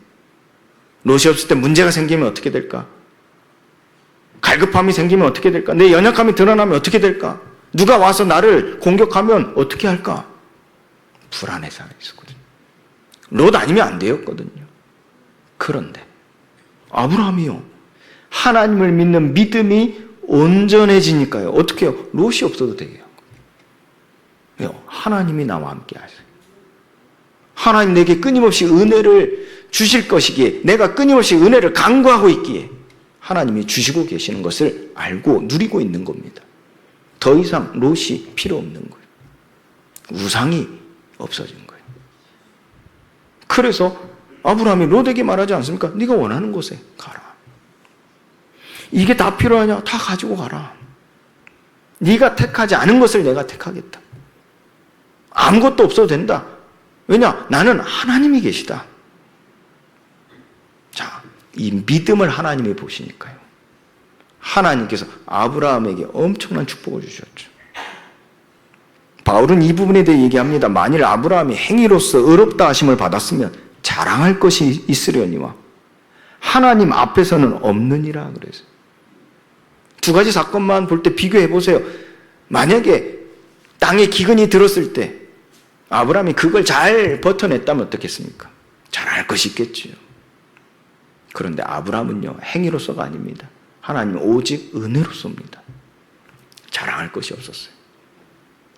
A: 롯이 없을 때 문제가 생기면 어떻게 될까? 갈급함이 생기면 어떻게 될까? 내 연약함이 드러나면 어떻게 될까? 누가 와서 나를 공격하면 어떻게 할까? 불안해 살아있었거든요. 롯 아니면 안 되었거든요. 그런데 아브라함이요, 하나님을 믿는 믿음이 온전해지니까요, 어떻게 해요? 롯이 없어도 되게요. 왜요? 하나님이 나와 함께 하세요. 하나님 내게 끊임없이 은혜를 주실 것이기에, 내가 끊임없이 은혜를 간구하고 있기에 하나님이 주시고 계시는 것을 알고 누리고 있는 겁니다. 더 이상 롯이 필요 없는 거예요. 우상이 없어진 거예요. 그래서 아브라함이 롯에게 말하지 않습니까? 네가 원하는 곳에 가라. 이게 다 필요하냐? 다 가지고 가라. 네가 택하지 않은 것을 내가 택하겠다. 아무것도 없어도 된다. 왜냐? 나는 하나님이 계시다. 자, 이 믿음을 하나님이 보시니까요, 하나님께서 아브라함에게 엄청난 축복을 주셨죠. 바울은 이 부분에 대해 얘기합니다. 만일 아브라함이 행위로서 의롭다 하심을 받았으면 자랑할 것이 있으려니와 하나님 앞에서는 없느니라 그래서. 두 가지 사건만 볼 때 비교해 보세요. 만약에 땅에 기근이 들었을 때 아브라함이 그걸 잘 버텨냈다면 어떻겠습니까? 잘할 것이 있겠지요. 그런데 아브라함은요, 행위로서가 아닙니다. 하나님은 오직 은혜로서입니다. 자랑할 것이 없었어요.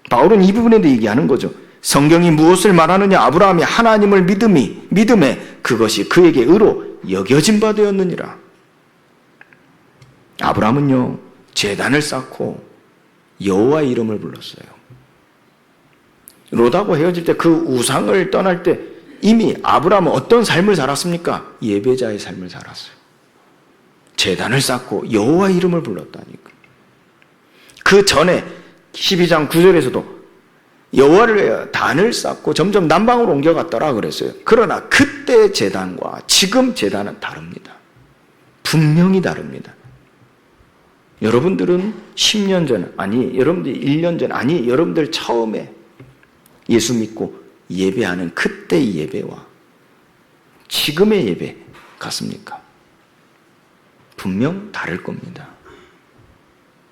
A: 바울은 이 부분에 대해 얘기하는 거죠. 성경이 무엇을 말하느냐? 아브라함이 하나님을 믿음에 그것이 그에게 의로 여겨진 바 되었느니라. 아브라함은요, 제단을 쌓고 여호와의 이름을 불렀어요. 롯하고 헤어질 때 그 우상을 떠날 때 이미 아브라함은 어떤 삶을 살았습니까? 예배자의 삶을 살았어요. 제단을 쌓고 여호와의 이름을 불렀다니까. 그 전에 12장 9절에서도 여호와를 단을 쌓고 점점 남방으로 옮겨갔더라 그랬어요. 그러나 그때 제단과 지금 제단은 다릅니다. 분명히 다릅니다. 여러분들은 10년 전, 아니 여러분들 1년 전, 아니 여러분들 처음에 예수 믿고 예배하는 그때의 예배와 지금의 예배 같습니까? 분명 다를 겁니다.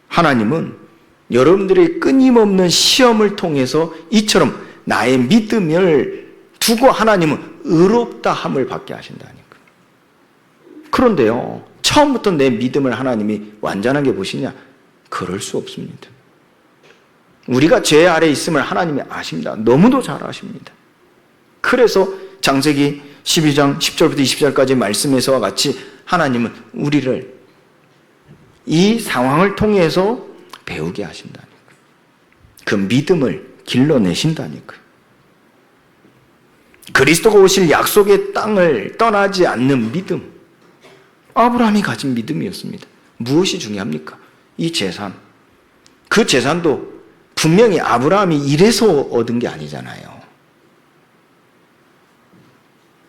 A: 하나님은 여러분들의 끊임없는 시험을 통해서 이처럼 나의 믿음을 두고 하나님은 의롭다 함을 받게 하신다니까. 그런데요, 처음부터 내 믿음을 하나님이 완전하게 보시냐? 그럴 수 없습니다. 우리가 죄 아래 있음을 하나님이 아십니다. 너무도 잘 아십니다. 그래서 창세기 12장 10절부터 20절까지 말씀에서와 같이 하나님은 우리를 이 상황을 통해서 배우게 하신다니까요. 그 믿음을 길러내신다니까요. 그리스도가 오실 약속의 땅을 떠나지 않는 믿음, 아브라함이 가진 믿음이었습니다. 무엇이 중요합니까? 이 재산. 그 재산도 분명히 아브라함이 일해서 얻은 게 아니잖아요.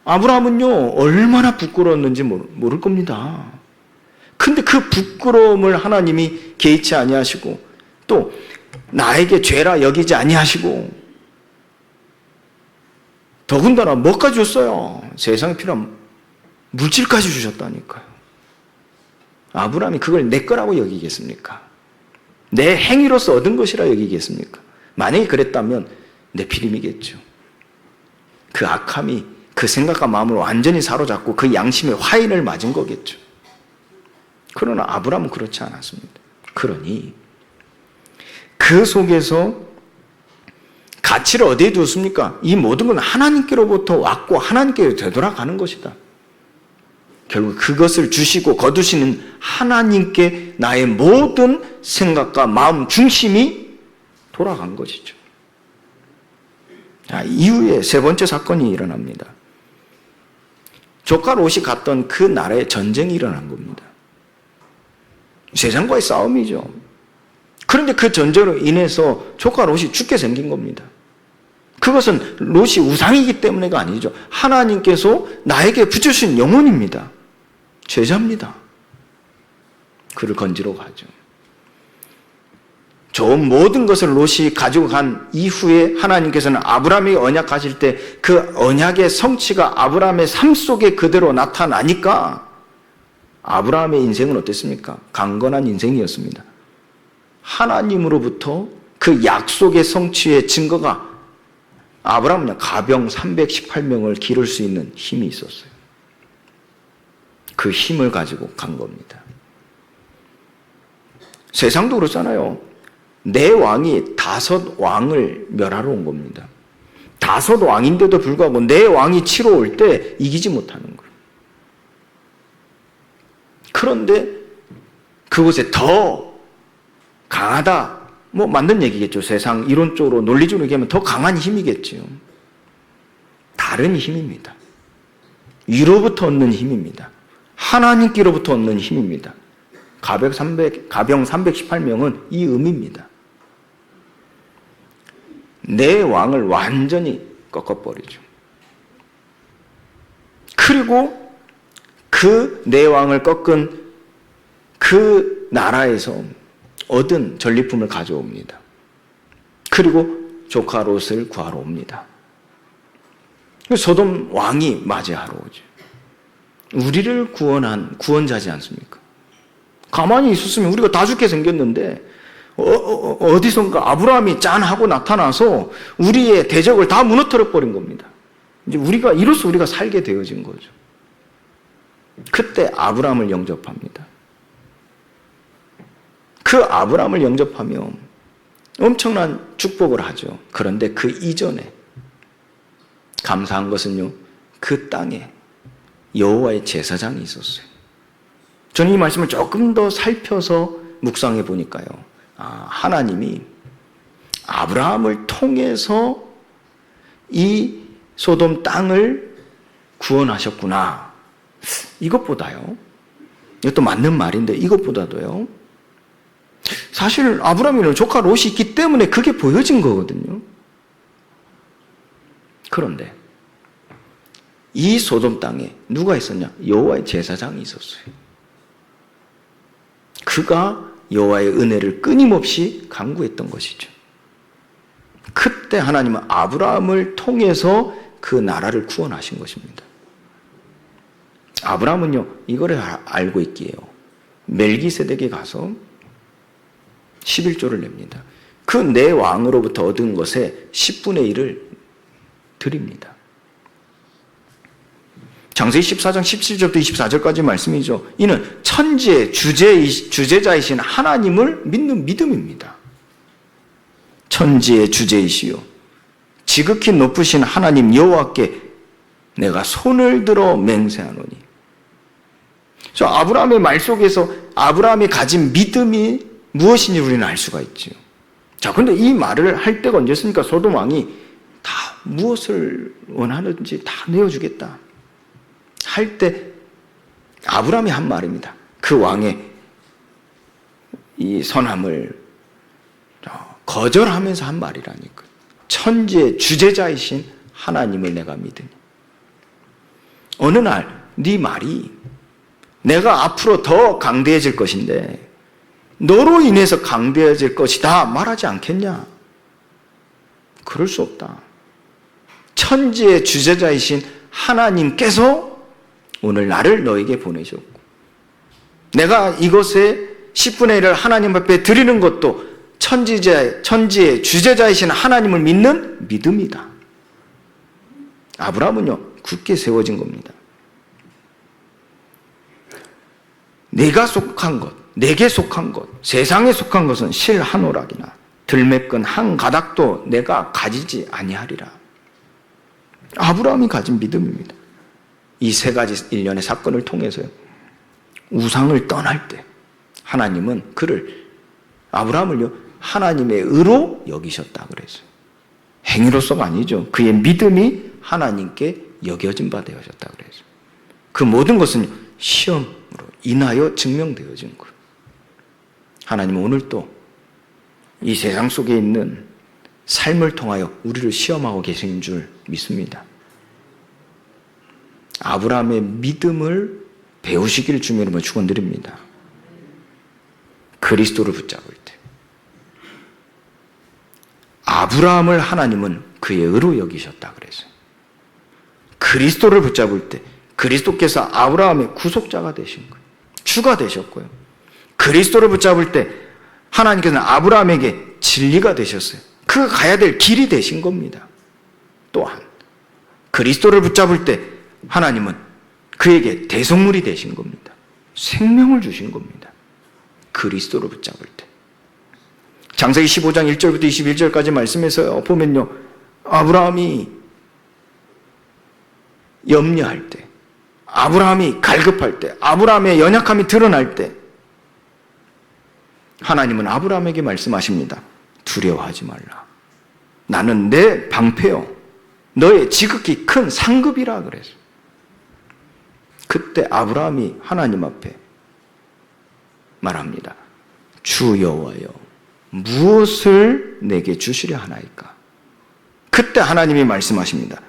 A: 아브라함은요, 얼마나 부끄러웠는지 모를 겁니다. 근데 그 부끄러움을 하나님이 개의치 아니하시고 또 나에게 죄라 여기지 아니하시고 더군다나 뭐까지 줬어요? 세상에 필요한 물질까지 주셨다니까요. 아브라함이 그걸 내 거라고 여기겠습니까? 내 행위로서 얻은 것이라 여기겠습니까? 만약에 그랬다면 네피림이겠죠. 그 악함이 그 생각과 마음을 완전히 사로잡고 그 양심의 화인을 맞은 거겠죠. 그러나 아브라함은 그렇지 않았습니다. 그러니 그 속에서 가치를 어디에 두었습니까? 이 모든 건 하나님께로부터 왔고 하나님께로 되돌아가는 것이다. 결국 그것을 주시고 거두시는 하나님께 나의 모든 생각과 마음 중심이 돌아간 것이죠. 자, 이후에 세 번째 사건이 일어납니다. 조카 롯이 갔던 그 나라에 전쟁이 일어난 겁니다. 세상과의 싸움이죠. 그런데 그 전쟁으로 인해서 조카 롯이 죽게 생긴 겁니다. 그것은 롯이 우상이기 때문에가 아니죠. 하나님께서 나에게 붙여주신 영혼입니다. 제자입니다. 그를 건지러 가죠. 좋은 모든 것을 롯이 가지고 간 이후에 하나님께서는 아브라함에게 언약하실 때 그 언약의 성취가 아브라함의 삶 속에 그대로 나타나니까 아브라함의 인생은 어땠습니까? 강건한 인생이었습니다. 하나님으로부터 그 약속의 성취의 증거가 아브라함은 가병 318명을 기를 수 있는 힘이 있었어요. 그 힘을 가지고 간 겁니다. 세상도 그렇잖아요. 내 왕이 5 왕을 멸하러 온 겁니다. 5 왕인데도 불구하고 내 왕이 치러 올 때 이기지 못하는 거예요. 그런데 그곳에 더 강하다, 뭐 맞는 얘기겠죠. 세상 이론적으로 논리적으로 얘기하면 더 강한 힘이겠죠. 다른 힘입니다. 위로부터 얻는 힘입니다. 하나님께로부터 얻는 힘입니다. 가병 318명은 이 의미입니다. 내 왕을 완전히 꺾어버리죠. 그리고 그 내 왕을 꺾은 그 나라에서 얻은 전리품을 가져옵니다. 그리고 조카 롯을 구하러 옵니다. 소돔 왕이 맞이하러 오죠. 우리를 구원한 구원자지 않습니까? 가만히 있었으면 우리가 다 죽게 생겼는데 어디선가 아브라함이 짠 하고 나타나서 우리의 대적을 다 무너뜨려 버린 겁니다. 이제 이로써 우리가 살게 되어진 거죠. 그때 아브라함을 영접합니다. 그 아브라함을 영접하며 엄청난 축복을 하죠. 그런데 그 이전에 감사한 것은요, 그 땅에 여호와의 제사장이 있었어요. 저는 이 말씀을 조금 더 살펴서 묵상해 보니까요, 하나님이 아브라함을 통해서 이 소돔 땅을 구원하셨구나. 이것보다요, 이것도 맞는 말인데 이것보다도요, 사실 아브라함에는 조카 롯이 있기 때문에 그게 보여진 거거든요. 그런데 이 소돔 땅에 누가 있었냐? 여호와의 제사장이 있었어요. 그가 여호와의 은혜를 끊임없이 간구했던 것이죠. 그때 하나님은 아브라함을 통해서 그 나라를 구원하신 것입니다. 아브라함은요, 이거를 알고 있기에요, 멜기세덱에 가서 11조를 냅니다. 그 내 왕으로부터 얻은 것의 10분의 1을 드립니다. 창세기 14장 17절부터 24절까지 말씀이죠. 이는 천지의 주재자이신 하나님을 믿는 믿음입니다. 천지의 주재이시요 지극히 높으신 하나님 여호와께 내가 손을 들어 맹세하노니. 저 아브라함의 말 속에서 아브라함이 가진 믿음이 무엇인지 우리는 알 수가 있죠. 자, 근데 이 말을 할 때가 언제였습니까? 소돔 왕이 다 무엇을 원하는지 다 내어주겠다 할 때 아브라함이 한 말입니다. 그 왕의 이 선함을 거절하면서 한 말이라니까. 천지의 주재자이신 하나님을 내가 믿으니. 어느 날 네 말이 내가 앞으로 더 강대해질 것인데 너로 인해서 강대해질 것이다 말하지 않겠냐? 그럴 수 없다. 천지의 주재자이신 하나님께서 오늘 나를 너에게 보내셨고, 내가 이것의 10분의 1을 하나님 앞에 드리는 것도 천지의 주재자이신 하나님을 믿는 믿음이다. 아브라함은요, 굳게 세워진 겁니다. 내가 속한 것, 내게 속한 것, 세상에 속한 것은 실 한 오락이나 들매끈 한 가닥도 내가 가지지 아니하리라. 아브라함이 가진 믿음입니다. 이 3가지 일련의 사건을 통해서요, 우상을 떠날 때 하나님은 아브라함을요, 하나님의 의로 여기셨다 그랬어요. 행위로서가 아니죠. 그의 믿음이 하나님께 여겨진 바 되어졌다 그랬어요. 그 모든 것은 시험으로 인하여 증명되어진 거예요. 하나님은 오늘도 이 세상 속에 있는 삶을 통하여 우리를 시험하고 계신 줄 믿습니다. 아브라함의 믿음을 배우시기를 주님으로 축원드립니다. 그리스도를 붙잡을 때 아브라함을 하나님은 그의 의로 여기셨다 그랬어요. 그리스도를 붙잡을 때 그리스도께서 아브라함의 구속자가 되신 거예요. 주가 되셨고요. 그리스도를 붙잡을 때 하나님께서는 아브라함에게 진리가 되셨어요. 그가 가야 될 길이 되신 겁니다. 또한 그리스도를 붙잡을 때 하나님은 그에게 대속물이 되신 겁니다. 생명을 주신 겁니다. 그리스도를 붙잡을 때. 창세기 15장 1절부터 21절까지 말씀에서 보면요, 아브라함이 염려할 때, 아브라함이 갈급할 때, 아브라함의 연약함이 드러날 때 하나님은 아브라함에게 말씀하십니다. 두려워하지 말라. 나는 내 방패요, 너의 지극히 큰 상급이라 그랬어요. 그때 아브라함이 하나님 앞에 말합니다. 주 여호와여, 무엇을 내게 주시려 하나이까? 그때 하나님이 말씀하십니다.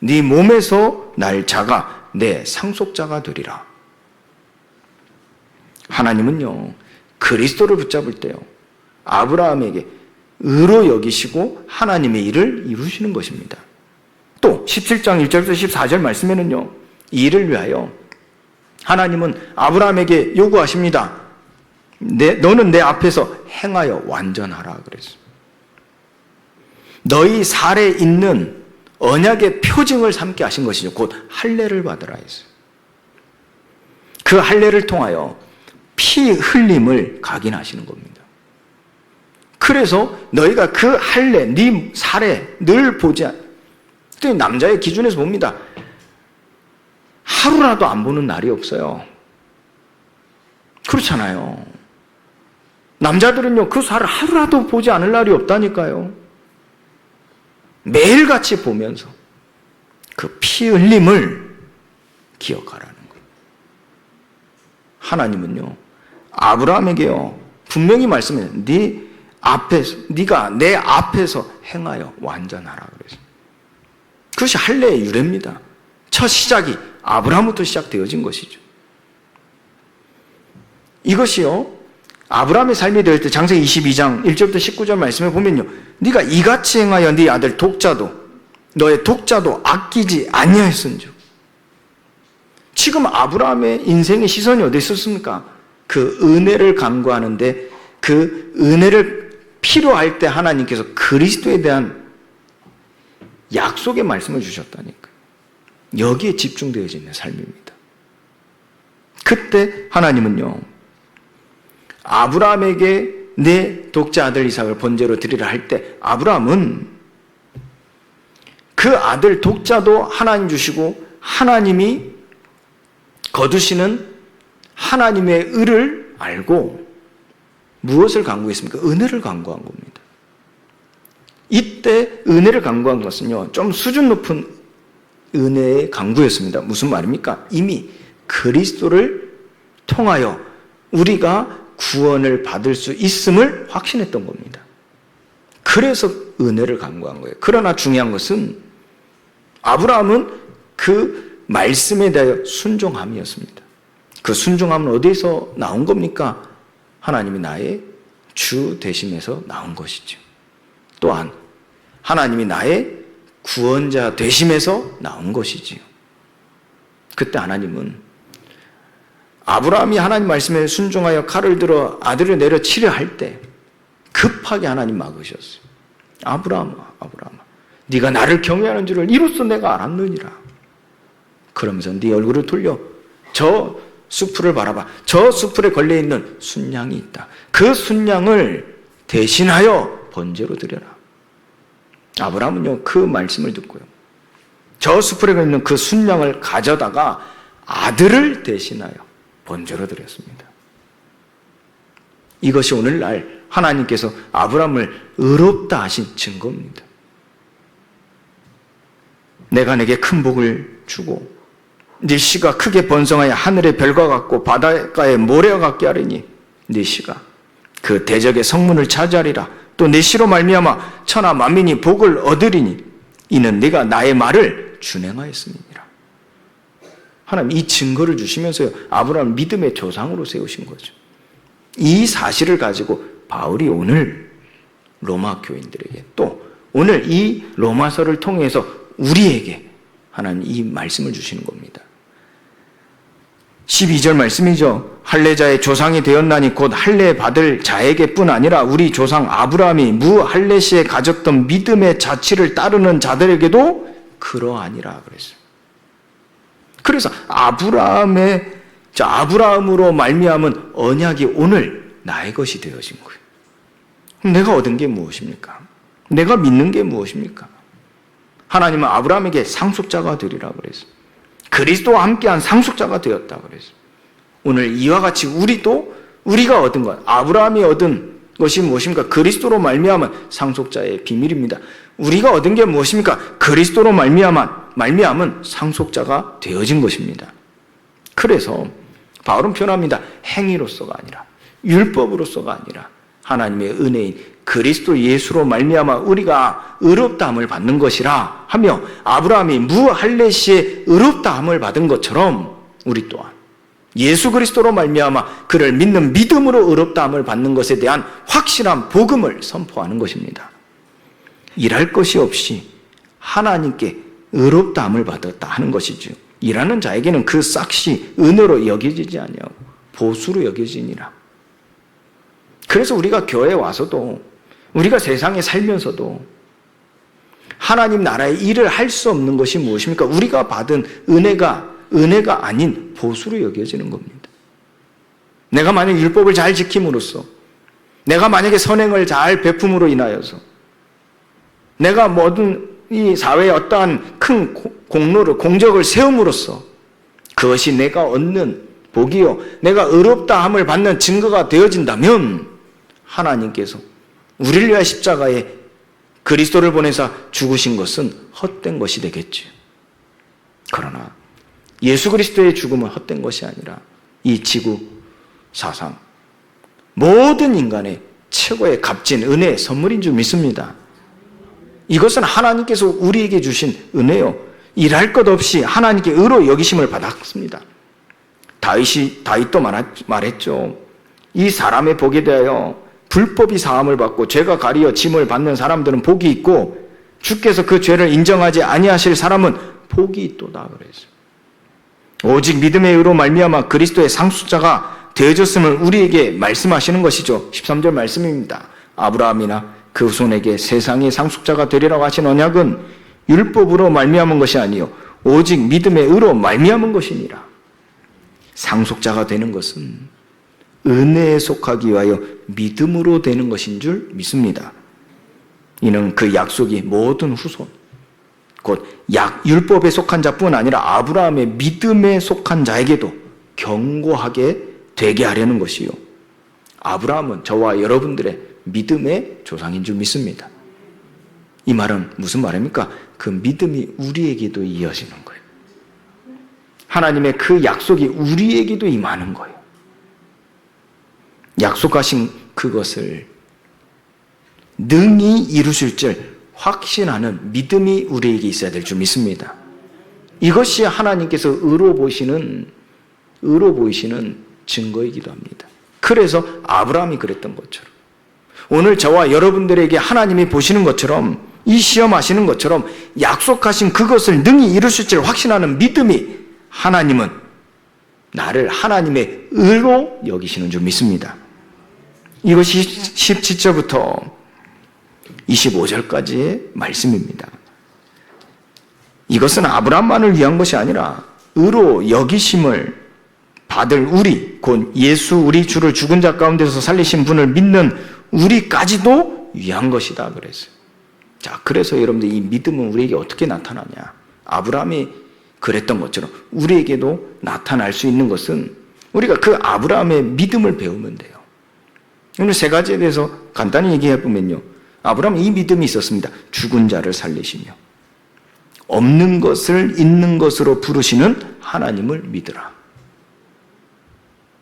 A: 네 몸에서 날 자가 내 상속자가 되리라. 하나님은요, 그리스도를 붙잡을 때요, 아브라함에게 의로 여기시고 하나님의 일을 이루시는 것입니다. 또 17장 1절부터 14절 말씀에는요, 이 일을 위하여 하나님은 아브라함에게 요구하십니다. 너는 내 앞에서 행하여 완전하라 그랬어요. 너희 살에 있는 언약의 표징을 삼게 하신 것이죠. 곧 할례를 받으라 했어요. 그 할례를 통하여 피 흘림을 각인하시는 겁니다. 그래서 너희가 그 할례, 네 살에 늘 보지 남자의 기준에서 봅니다. 하루라도 안 보는 날이 없어요. 그렇잖아요. 남자들은요, 그 살을 하루라도 보지 않을 날이 없다니까요. 매일같이 보면서 그 피 흘림을 기억하라는 거예요. 하나님은요, 아브라함에게요, 분명히 말씀해요. 네가 내 앞에서 행하여 완전하라 그랬어요. 그것이 할례의 유래입니다. 첫 시작이 아브라함부터 시작되어진 것이죠. 이것이요, 아브라함의 삶이 될 때 창세기 22장 1절부터 19절 말씀에 보면요, 네가 이같이 행하여 네 아들 독자도 너의 독자도 아끼지 아니하였은즉. 지금 아브라함의 인생의 시선이 어디 있었습니까? 그 은혜를 간구하는데, 그 은혜를 필요할 때 하나님께서 그리스도에 대한 약속의 말씀을 주셨다니까요. 여기에 집중되어져 있는 삶입니다. 그때 하나님은요, 아브라함에게 내 독자 아들 이삭을 번제로 드리라 할 때 아브라함은 그 아들 독자도 하나님 주시고 하나님이 거두시는 하나님의 의를 알고 무엇을 간구했습니까? 은혜를 간구한 겁니다. 이때 은혜를 간구한 것은요, 좀 수준 높은 은혜의 간구였습니다. 무슨 말입니까? 이미 그리스도를 통하여 우리가 구원을 받을 수 있음을 확신했던 겁니다. 그래서 은혜를 간구한 거예요. 그러나 중요한 것은 아브라함은 그 말씀에 대하여 순종함이었습니다. 그 순종함은 어디서 나온 겁니까? 하나님이 나의 주 되심에서 나온 것이죠. 또한 하나님이 나의 구원자 되심에서 나온 것이지요. 그때 하나님은 아브라함이 하나님 말씀에 순종하여 칼을 들어 아들을 내려 치려 할 때 급하게 하나님 막으셨어요. 아브라함아, 아브라함아, 네가 나를 경외하는 줄을 이로써 내가 알았느니라. 그러면서 네 얼굴을 돌려 저 수풀을 바라봐. 저 수풀에 걸려있는 순양이 있다. 그 순양을 대신하여 번제로 드려라. 아브라함은요, 그 말씀을 듣고요, 저 수풀에 걸려있는 그 순양을 가져다가 아들을 대신하여 번제로 드렸습니다. 이것이 오늘날 하나님께서 아브라함을 의롭다 하신 증거입니다. 내가 내게 큰 복을 주고 네 씨가 크게 번성하여 하늘의 별과 같고 바닷가의 모래와 같게 하리니 네 씨가 그 대적의 성문을 차지하리라. 또 네 씨로 말미암아 천하 만민이 복을 얻으리니 이는 네가 나의 말을 준행하였음이니라. 하나님 이 증거를 주시면서요, 아브라함을 믿음의 조상으로 세우신 거죠. 이 사실을 가지고 바울이 오늘 로마 교인들에게, 또 오늘 이 로마서를 통해서 우리에게 하나님 이 말씀을 주시는 겁니다. 12절 말씀이죠. 할례자의 조상이 되었나니 곧 할례 받을 자에게뿐 아니라 우리 조상 아브라함이 무할례시에 가졌던 믿음의 자취를 따르는 자들에게도 그러하니라 그랬어요. 그래서 아브라함으로 말미암은 언약이 오늘 나의 것이 되어진 거예요. 그럼 내가 얻은 게 무엇입니까? 내가 믿는 게 무엇입니까? 하나님은 아브라함에게 상속자가 되리라 그랬어요. 그리스도와 함께한 상속자가 되었다 그랬어요. 오늘 이와 같이 우리가 얻은 것, 아브라함이 얻은 것이 무엇입니까? 그리스도로 말미암은 상속자의 비밀입니다. 우리가 얻은 게 무엇입니까? 그리스도로 말미암은 상속자가 되어진 것입니다. 그래서 바울은 표현합니다. 행위로서가 아니라 율법으로서가 아니라 하나님의 은혜인 그리스도 예수로 말미암아 우리가 의롭다함을 받는 것이라 하며 아브라함이 무할례시에 의롭다함을 받은 것처럼 우리 또한 예수 그리스도로 말미암아 그를 믿는 믿음으로 의롭다함을 받는 것에 대한 확실한 복음을 선포하는 것입니다. 일할 것이 없이 하나님께 의롭다함을 받았다 하는 것이죠. 일하는 자에게는 그 싹시 은혜로 여겨지지 아니하고 보수로 여겨지니라. 그래서 우리가 교회에 와서도 우리가 세상에 살면서도 하나님 나라의 일을 할 수 없는 것이 무엇입니까? 우리가 받은 은혜가 아닌 보수로 여겨지는 겁니다. 내가 만약 율법을 잘 지킴으로써, 내가 만약에 선행을 잘 베품으로 인하여서, 내가 모든 이 사회에 어떠한 큰 공적을 세움으로써 그것이 내가 얻는 복이요, 내가 의롭다함을 받는 증거가 되어진다면 하나님께서 우리를 위하여 십자가에 그리스도를 보내사 죽으신 것은 헛된 것이 되겠지요. 그러나 예수 그리스도의 죽음은 헛된 것이 아니라 이 지구 사상 모든 인간의 최고의 값진 은혜의 선물인 줄 믿습니다. 이것은 하나님께서 우리에게 주신 은혜요, 일할 것 없이 하나님께 의로 여기심을 받았습니다. 다윗도 말했죠. 이 사람의 복에 대하여 불법이 사함을 받고 죄가 가리어 짐을 받는 사람들은 복이 있고 주께서 그 죄를 인정하지 아니하실 사람은 복이 있도다 그랬어요. 오직 믿음의 의로 말미암아 그리스도의 상속자가 되어졌음을 우리에게 말씀하시는 것이죠. 13절 말씀입니다. 아브라함이나 그 후손에게 세상의 상속자가 되리라고 하신 언약은 율법으로 말미암은 것이 아니요 오직 믿음의 의로 말미암은 것이니라. 상속자가 되는 것은 은혜에 속하기 위하여 믿음으로 되는 것인 줄 믿습니다. 이는 그 약속이 모든 후손, 곧 율법에 속한 자뿐 아니라 아브라함의 믿음에 속한 자에게도 견고하게 되게 하려는 것이요, 아브라함은 저와 여러분들의 믿음의 조상인 줄 믿습니다. 이 말은 무슨 말입니까? 그 믿음이 우리에게도 이어지는 거예요. 하나님의 그 약속이 우리에게도 임하는 거예요. 약속하신 그것을 능히 이루실 줄 확신하는 믿음이 우리에게 있어야 될 줄 믿습니다. 이것이 하나님께서 의로 보이시는 증거이기도 합니다. 그래서 아브라함이 그랬던 것처럼 오늘 저와 여러분들에게 하나님이 보시는 것처럼, 이 시험하시는 것처럼 약속하신 그것을 능히 이루실 줄 확신하는 믿음이 하나님은 나를 하나님의 의로 여기시는 줄 믿습니다. 이것이 17절부터 25절까지의 말씀입니다. 이것은 아브라함만을 위한 것이 아니라 의로 여기심을 받을 우리, 곧 예수 우리 주를 죽은 자 가운데서 살리신 분을 믿는 우리까지도 위한 것이다 그랬어요. 자, 그래서 여러분들 이 믿음은 우리에게 어떻게 나타나냐? 아브라함이 그랬던 것처럼 우리에게도 나타날 수 있는 것은 우리가 그 아브라함의 믿음을 배우면 돼요. 오늘 세 가지에 대해서 간단히 얘기해 보면요, 아브라함은 이 믿음이 있었습니다. 죽은 자를 살리시며 없는 것을 있는 것으로 부르시는 하나님을 믿으라.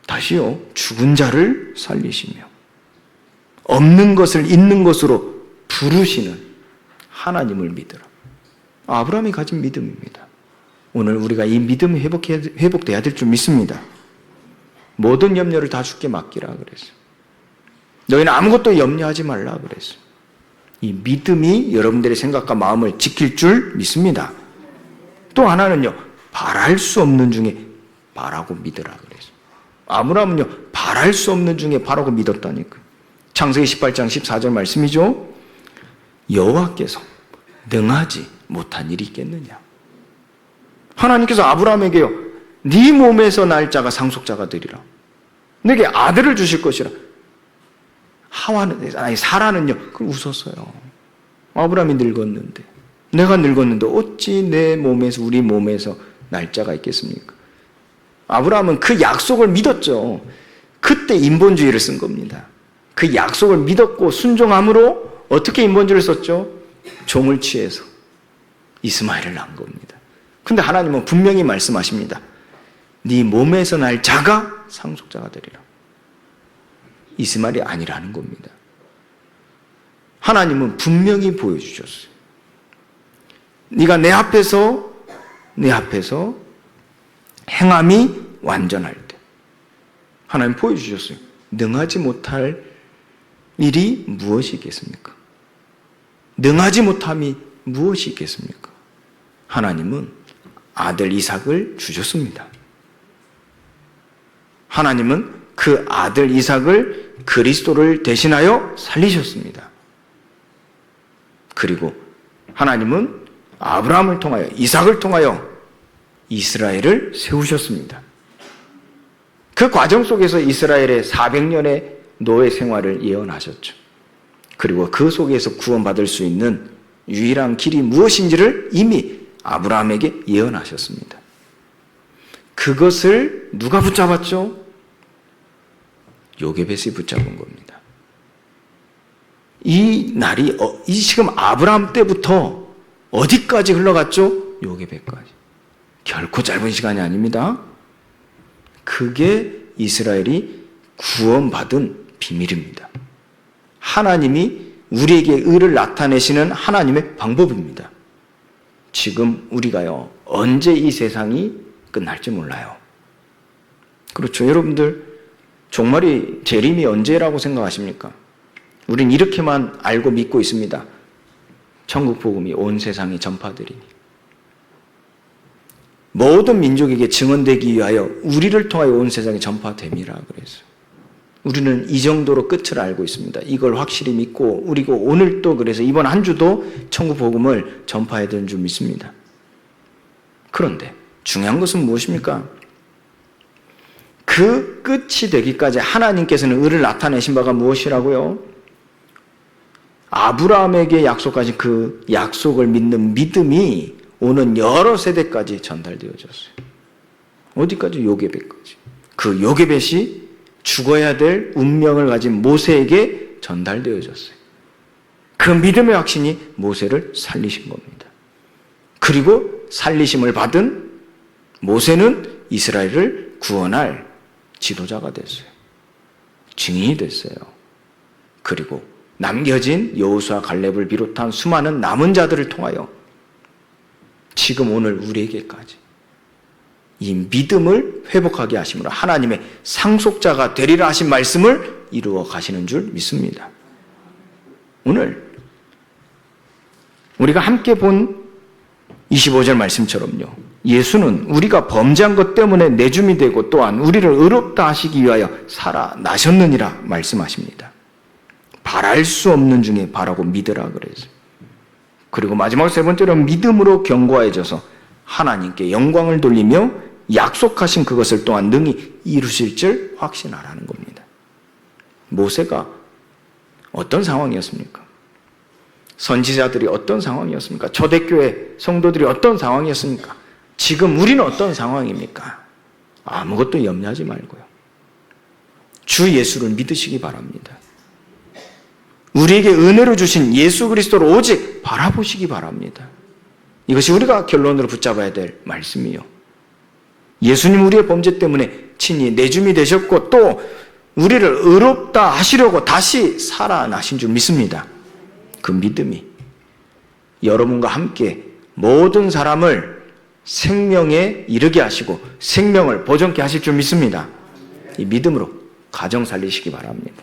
A: 다시요, 죽은 자를 살리시며 없는 것을 있는 것으로 부르시는 하나님을 믿으라. 아브라함이 가진 믿음입니다. 오늘 우리가 이 믿음이 회복돼야 될 줄 믿습니다. 모든 염려를 다 주께 맡기라 그랬어요. 너희는 아무것도 염려하지 말라 그랬어요. 이 믿음이 여러분들의 생각과 마음을 지킬 줄 믿습니다. 또 하나는요, 바랄 수 없는 중에 바라고 믿으라 그랬어요. 아브라함은요, 바랄 수 없는 중에 바라고 믿었다니까요. 창세기 18장 14절 말씀이죠. 여호와께서 능하지 못한 일이 있겠느냐. 하나님께서 아브라함에게요, 네 몸에서 날 자가 상속자가 되리라. 내게 아들을 주실 것이라. 사라는요, 그걸 웃었어요. 아브라함이 늙었는데, 내가 늙었는데 어찌 내 몸에서, 우리 몸에서 날짜가 있겠습니까? 아브라함은 그 약속을 믿었죠. 그때 인본주의를 쓴 겁니다. 그 약속을 믿었고 순종함으로 어떻게 인본주의를 썼죠? 종을 취해서 이스마엘을 낳은 겁니다. 근데 하나님은 분명히 말씀하십니다. 네 몸에서 날 자가 상속자가 되리라. 이스마엘이 아니라는 겁니다. 하나님은 분명히 보여주셨어요. 네가 내 앞에서 행함이 완전할 때 하나님 보여주셨어요. 능하지 못할 일이 무엇이 있겠습니까? 능하지 못함이 무엇이 있겠습니까? 하나님은 아들 이삭을 주셨습니다. 하나님은 그 아들 이삭을 그리스도를 대신하여 살리셨습니다. 그리고 하나님은 아브라함을 통하여, 이삭을 통하여 이스라엘을 세우셨습니다. 그 과정 속에서 이스라엘의 400년의 노예 생활을 예언하셨죠. 그리고 그 속에서 구원받을 수 있는 유일한 길이 무엇인지를 이미 아브라함에게 예언하셨습니다. 그것을 누가 붙잡았죠? 요게벳이 붙잡은 겁니다. 이 날이 지금 아브라함 때부터 어디까지 흘러갔죠? 요게벳까지. 결코 짧은 시간이 아닙니다. 그게 이스라엘이 구원받은 비밀입니다. 하나님이 우리에게 의를 나타내시는 하나님의 방법입니다. 지금 우리가요, 언제 이 세상이 끝날지 몰라요. 그렇죠. 여러분들, 종말이 재림이 언제라고 생각하십니까? 우린 이렇게만 알고 믿고 있습니다. 천국 복음이 온 세상에 전파되리니. 모든 민족에게 증언되기 위하여 우리를 통하여 온 세상에 전파됨이라 그랬어요. 우리는 이 정도로 끝을 알고 있습니다. 이걸 확실히 믿고, 그리고 오늘 또 그래서 이번 한 주도 천국 복음을 전파해야 되는 줄 믿습니다. 그런데 중요한 것은 무엇입니까? 그 끝이 되기까지 하나님께서는 의를 나타내신 바가 무엇이라고요? 아브라함에게 약속하신 그 약속을 믿는 믿음이 오는 여러 세대까지 전달되어졌어요. 어디까지? 요게벳까지. 그 요게벳이 죽어야 될 운명을 가진 모세에게 전달되어졌어요. 그 믿음의 확신이 모세를 살리신 겁니다. 그리고 살리심을 받은 모세는 이스라엘을 구원할 지도자가 됐어요. 증인이 됐어요. 그리고 남겨진 여호수아 갈렙을 비롯한 수많은 남은 자들을 통하여 지금 오늘 우리에게까지 이 믿음을 회복하게 하심으로 하나님의 상속자가 되리라 하신 말씀을 이루어 가시는 줄 믿습니다. 오늘 우리가 함께 본 25절 말씀처럼요, 예수는 우리가 범죄한 것 때문에 내줌이 되고 또한 우리를 의롭다 하시기 위하여 살아나셨느니라 말씀하십니다. 바랄 수 없는 중에 바라고 믿으라 그랬어요. 그리고 마지막 세 번째로 믿음으로 견고해져서 하나님께 영광을 돌리며 약속하신 그것을 또한 능히 이루실 줄 확신하라는 겁니다. 모세가 어떤 상황이었습니까? 선지자들이 어떤 상황이었습니까? 초대교회 성도들이 어떤 상황이었습니까? 지금 우리는 어떤 상황입니까? 아무것도 염려하지 말고요, 주 예수를 믿으시기 바랍니다. 우리에게 은혜로 주신 예수 그리스도를 오직 바라보시기 바랍니다. 이것이 우리가 결론으로 붙잡아야 될 말씀이요. 예수님 우리의 범죄 때문에 친히 내줌이 되셨고 또 우리를 의롭다 하시려고 다시 살아나신 줄 믿습니다. 그 믿음이 여러분과 함께 모든 사람을 생명에 이르게 하시고 생명을 보존케 하실 줄 믿습니다. 이 믿음으로 가정 살리시기 바랍니다.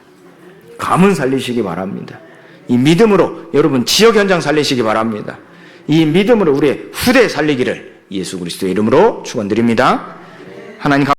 A: 가문 살리시기 바랍니다. 이 믿음으로 여러분 지역 현장 살리시기 바랍니다. 이 믿음으로 우리의 후대 살리기를 예수 그리스도의 이름으로 축원드립니다. 하나님